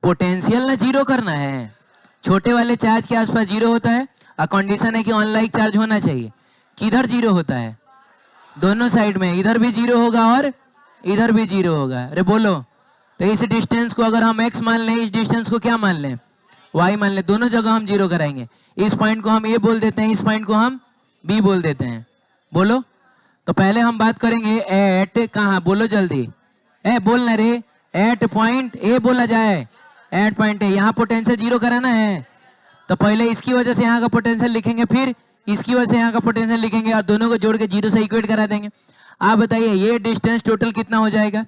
पोटेंशियल ना जीरो करना है, छोटे वाले चार्ज के आसपास जीरो होता है, और कंडीशन है कि ऑनलाइन चार्ज होना चाहिए। किधर जीरो होता है? दोनों साइड में, इधर भी जीरो होगा और इधर भी जीरो होगा। अरे बोलो, तो इस डिस्टेंस को अगर हम x मान लें, इस डिस्टेंस को क्या मान लें? y मान लें, दोनों जगह हम जीरो कराएंगे। इस पॉइंट को हम a बोल देते हैं, इस पॉइंट को हम b बोल देते हैं। बोलो, तो पहले हम बात करेंगे एट, कहाँ बोलो जल्दी, बोलना रे, एट पॉइंट ए बोला जाए, एट पॉइंट ए। यहाँ पोटेंशियल जीरो कराना है, तो पहले इसकी वजह से यहाँ का पोटेंशियल लिखेंगे, फिर इसकी वजह से यहाँ का पोटेंशियल लिखेंगे, और दोनों को जोड़ के जीरो से इक्वेट करा देंगे। आप बताइए ये डिस्टेंस टोटल कितना हो जाएगा?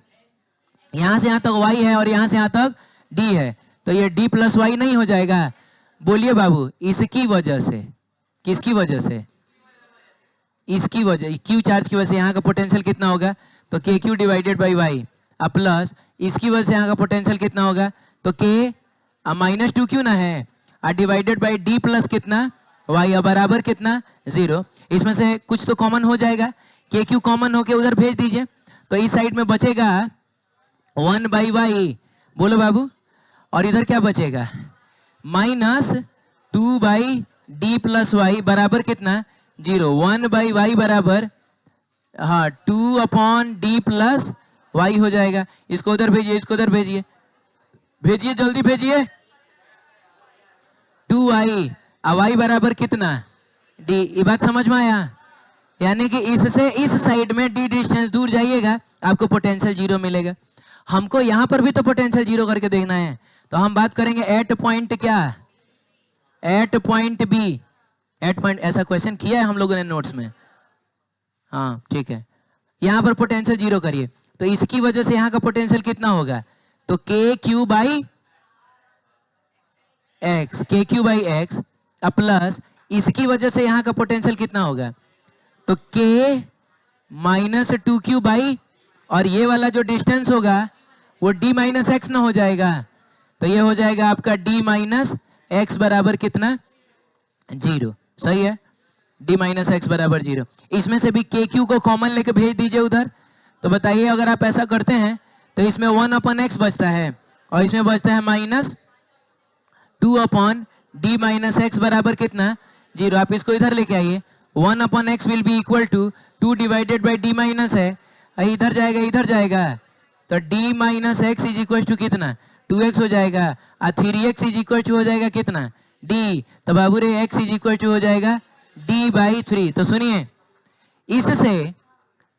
यहाँ से यहाँ तक y है और यहाँ से यहाँ तक d है, तो ये d प्लस वाई नहीं हो जाएगा? बोलिए बाबू, इसकी वजह से, किसकी वजह से? इसकी वजह, क्यू चार्ज की वजह से यहाँ का पोटेंशियल कितना होगा? तो के क्यू डिवाइडेड बाई वाई, अब प्लस इसकी वजह से यहाँ का पोटेंशियल कितना होगा? तो के माइनस टू क्यू ना है, और डिवाइडेड बाई डी प्लस कितना वाई, बराबर कितना? जीरो। इसमें से कुछ तो कॉमन हो जाएगा, के क्यू कॉमन होके उधर भेज दीजिए, तो इस साइड में बचेगा वन बाई वाई, बोलो बाबू, और इधर क्या बचेगा? Minus two by D plus Y बराबर कितना? जीरो। वन बाई वाई बराबर, हाँ, two upon D plus Y हो जाएगा। इसको उधर भेजिए, इसको उधर भेजिए, भेजिए जल्दी भेजिए। टू आई, वाई बराबर कितना? डी। ये बात समझ में आया? यानी कि इससे इस साइड में डी डिस्टेंस दूर जाइएगा, आपको पोटेंशियल जीरो मिलेगा। हमको यहाँ पर भी तो पोटेंशियल जीरो करके देखना है, तो हम बात करेंगे एट पॉइंट क्या? At point B. At point, ऐसा क्वेश्चन किया है हम लोगों ने नोट्स में, हाँ ठीक है। यहाँ पर पोटेंशियल जीरो करिए, तो इसकी वजह से यहाँ का पोटेंशियल कितना होगा? तो के क्यू बाई एक्स, के क्यू बाई एक्स, प्लस इसकी वजह से यहाँ का पोटेंशियल कितना होगा? तो के माइनस टू क्यू बाई, और ये वाला जो डिस्टेंस होगा वो डी माइनस एक्स ना हो जाएगा, तो ये हो जाएगा आपका डी माइनस एक्स बराबर कितना? जीरो। सही है, डी माइनस एक्स बराबर जीरो। इसमें से भी के क्यू को कॉमन लेके भेज दीजिए उधर, तो बताइए अगर आप ऐसा करते हैं तो इसमें वन अपॉन एक्स बचता है, और इसमें बचता है minus two upon D minus X बराबर कितना? जीरो। आप इसको इधर लेके आइए, one upon X will be equal to two divided by D minus है, इधर जाएगा इधर जाएगा, तो D minus X is equal to कितना? 2x हो जाएगा, और 3x इज इक्वल टू हो जाएगा कितना? d। तो बाबू रे x इज इक्वल टू हो जाएगा d बाई 3। तो सुनिए, इससे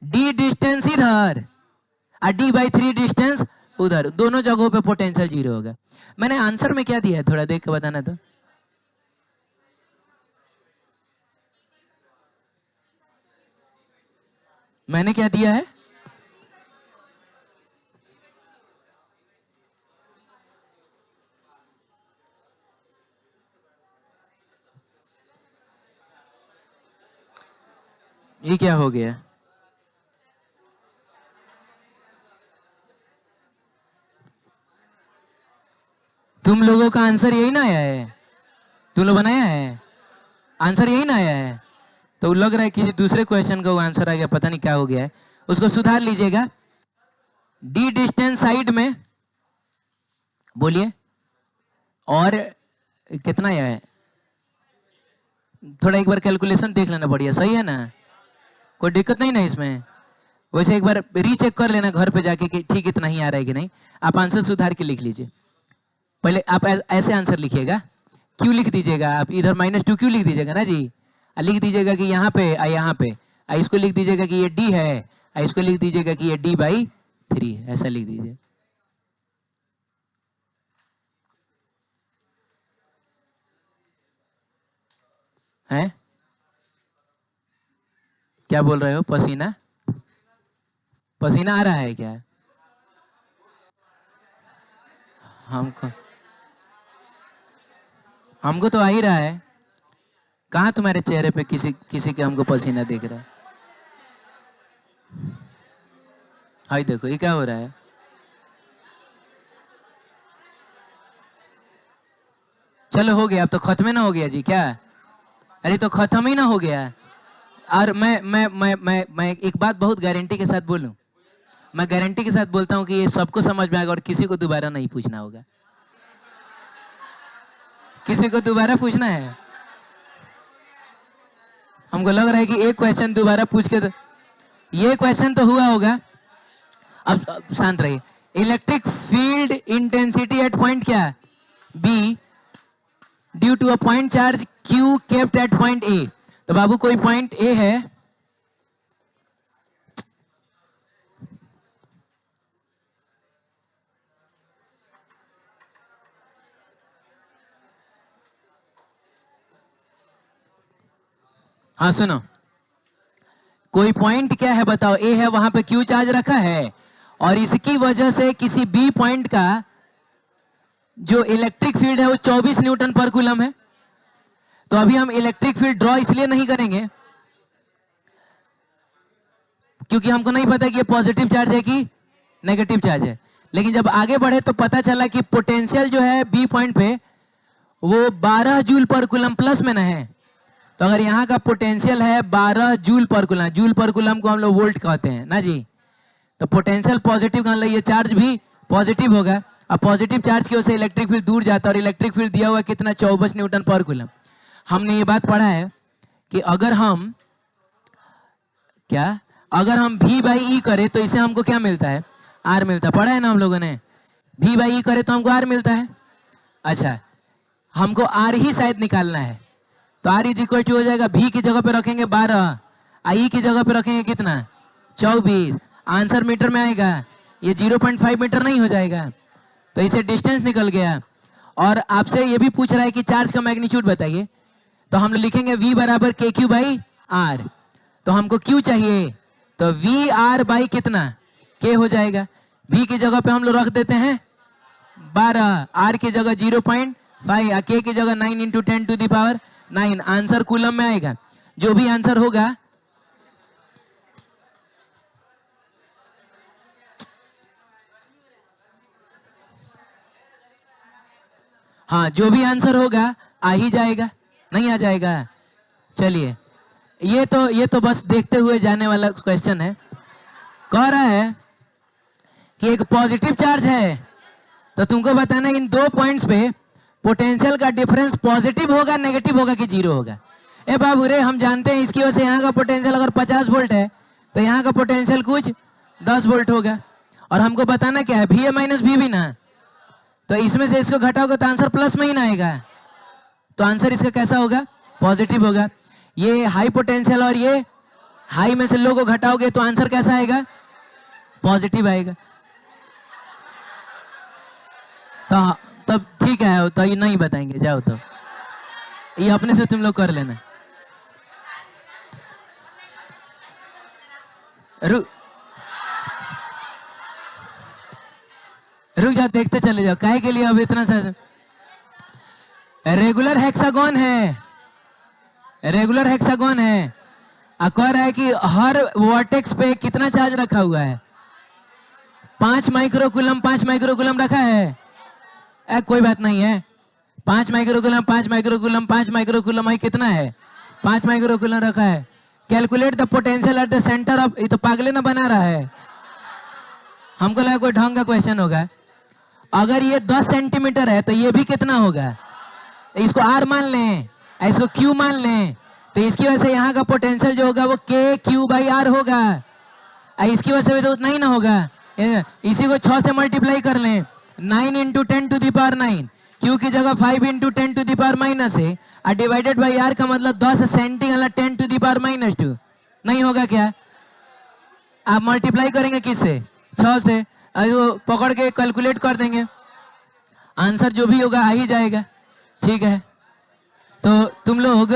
d डिस्टेंस इधर और d बाई 3 डिस्टेंस उधर, दोनों जगहों पे पोटेंशियल जीरो होगा। मैंने आंसर में क्या दिया है थोड़ा देख के बताना। तो मैंने क्या दिया है? ये क्या हो गया? तुम लोगों का आंसर यही ना आया है? तुम लोग बनाया है आंसर यही ना आया है? तो लग रहा है कि दूसरे क्वेश्चन का वो आंसर आ गया, पता नहीं क्या हो गया है, उसको सुधार लीजिएगा। डी डिस्टेंस साइड में, बोलिए, और कितना है? थोड़ा एक बार कैलकुलेशन देख लेना बढ़िया, सही है ना? कोई दिक्कत नहीं ना इसमें? वैसे एक बार रीचेक कर लेना घर पे जाके कि ठीक इतना ही आ रहा है कि नहीं। आप आंसर सुधार के लिख लीजिए। पहले आप ऐसे आंसर लिखिएगा, क्यू लिख दीजिएगा, आप इधर -2 क्यू लिख दीजिएगा ना जी, लिख दीजिएगा कि यहाँ पे यहाँ पे, इसको लिख दीजिएगा कि ये डी है, इसको लिख दीजिएगा कि ये D/3 है, ऐसा लिख दीजिए। हैं क्या बोल रहे हो? पसीना पसीना आ रहा है क्या? हमको तो आ ही रहा है। कहाँ तुम्हारे चेहरे पे किसी किसी के हमको पसीना दिख रहा है? हाय देखो ये क्या हो रहा है? चलो हो गया, अब तो खत्म ना हो गया जी क्या? अरे तो खत्म ही ना हो गया। और मैं एक बात बहुत गारंटी के साथ बोलूं, मैं गारंटी के साथ बोलता हूं कि ये सबको समझ में आएगा और किसी को दोबारा नहीं पूछना होगा। किसी को दोबारा पूछना है? हमको लग रहा है कि एक क्वेश्चन दोबारा पूछ के तो ये क्वेश्चन तो हुआ होगा। अब शांत रहिए। Electric field intensity at point क्या? B due to a point charge Q kept at point A. तो बाबू कोई पॉइंट ए है, हाँ सुनो, कोई पॉइंट क्या है बताओ? ए है, वहां पे क्यू चार्ज रखा है और इसकी वजह से किसी बी पॉइंट का जो इलेक्ट्रिक फील्ड है वो 24 न्यूटन पर कूलम है। तो अभी हम इलेक्ट्रिक फील्ड ड्रॉ इसलिए नहीं करेंगे क्योंकि हमको नहीं पता कि ये पॉजिटिव चार्ज है कि नेगेटिव चार्ज है। लेकिन जब आगे बढ़े तो पता चला कि पोटेंशियल जो है बी पॉइंट पे वो 12 जूल पर कूलम प्लस में ना है। तो अगर यहाँ का पोटेंशियल है 12 जूल पर कूलम, जूल पर कूलम को हम लोग वोल्ट कहते हैं ना जी, तो पोटेंशियल पॉजिटिव का मतलब ये चार्ज भी पॉजिटिव होगा। अब पॉजिटिव चार्ज की वजह से इलेक्ट्रिक फील्ड दूर जाता है और इलेक्ट्रिक फील्ड दिया हुआ कितना? 24 न्यूटन पर कूलम। हमने ये बात पढ़ा है कि अगर हम V/E करें तो इसे हमको क्या मिलता है? R मिलता है। पढ़ा है ना हम लोगों ने? V/E करें तो हमको R मिलता है। अच्छा, हमको R ही शायद निकालना है, तो R इज इक्वल टू हो जाएगा V की जगह पे रखेंगे 12, I की जगह पे रखेंगे कितना? 24। आंसर मीटर में आएगा, ये 0.5 मीटर नहीं हो जाएगा, तो इसे डिस्टेंस निकल गया। और आपसे ये भी पूछ रहा है कि चार्ज का मैग्नीट्यूड बताइए, तो हम लिखेंगे V बराबर KQ/R। तो हमको Q चाहिए, तो VR बाई कितना? K हो जाएगा। V की जगह पे हम लोग रख देते हैं 12, R की जगह 0.5, K की जगह 9 × 10⁹ आंसर कूलम में आएगा। जो भी आंसर होगा, हाँ जो भी आंसर होगा आ ही जाएगा, नहीं आ जाएगा? चलिए, ये तो बस देखते हुए जाने वाला क्वेश्चन है। कह रहा है कि एक पॉजिटिव चार्ज है, तो तुमको बताना इन दो पॉइंट्स पे पोटेंशियल का डिफरेंस पॉजिटिव होगा, नेगेटिव होगा कि जीरो होगा। ए बाबू रे, हम जानते हैं इसकी वजह से यहाँ का पोटेंशियल अगर 50 वोल्ट है तो यहाँ का पोटेंशियल कुछ 10 वोल्ट होगा। और हमको बताना क्या है? VA माइनस VB ना, तो इसमें से इसको घटाओगे तो आंसर प्लस में ही ना आएगा, तो आंसर इसका कैसा होगा? पॉजिटिव होगा। ये हाई पोटेंशियल और ये हाई में से लो को घटाओगे तो आंसर कैसा आएगा? पॉजिटिव आएगा। तो तब ठीक है, तो ये नहीं बताएंगे, जाओ तो ये अपने से तुम लोग कर लेना। रुक जाओ, देखते चले जाओ, काहे के लिए अब इतना सा? रेगुलर हेक्सागोन है, रेगुलर हेक्सागोन है। कह रहा है कि हर वर्टेक्स पे कितना चार्ज रखा हुआ है? 5 माइक्रोकूलम, 5 माइक्रोकूलम रखा है। कोई बात नहीं है, 5 माइक्रोकूलम, 5 माइक्रोकूलम, 5 माइक्रोकूलम है, कितना है? 5 माइक्रोकूलम रखा है। Calculate the potential at the centre of, ये तो पागले ना बना रहा है, हमको लगा कोई ढंग का क्वेश्चन होगा। अगर ये 10 सेंटीमीटर है तो ये भी कितना होगा? इसको R मान लें, इसको Q मान लें, तो इसकी वजह से यहाँ का पोटेंशियल जो होगा वो KQ/R होगा। इसकी वजह से तो उतना ही ना होगा। इसी को 6 से मल्टीप्लाई कर लें, 9 into 10 to the power 9, Q की जगह 5 into 10 to the power minus है, और डिवाइडेड बाई आर का मतलब 10 सेंटिंग 10 टू द पावर -2। नहीं होगा क्या? आप मल्टीप्लाई करेंगे किससे? 6 से। पकड़ के कैलकुलेट कर देंगे, आंसर जो भी होगा आ ही जाएगा। ठीक है, तो तुम लोग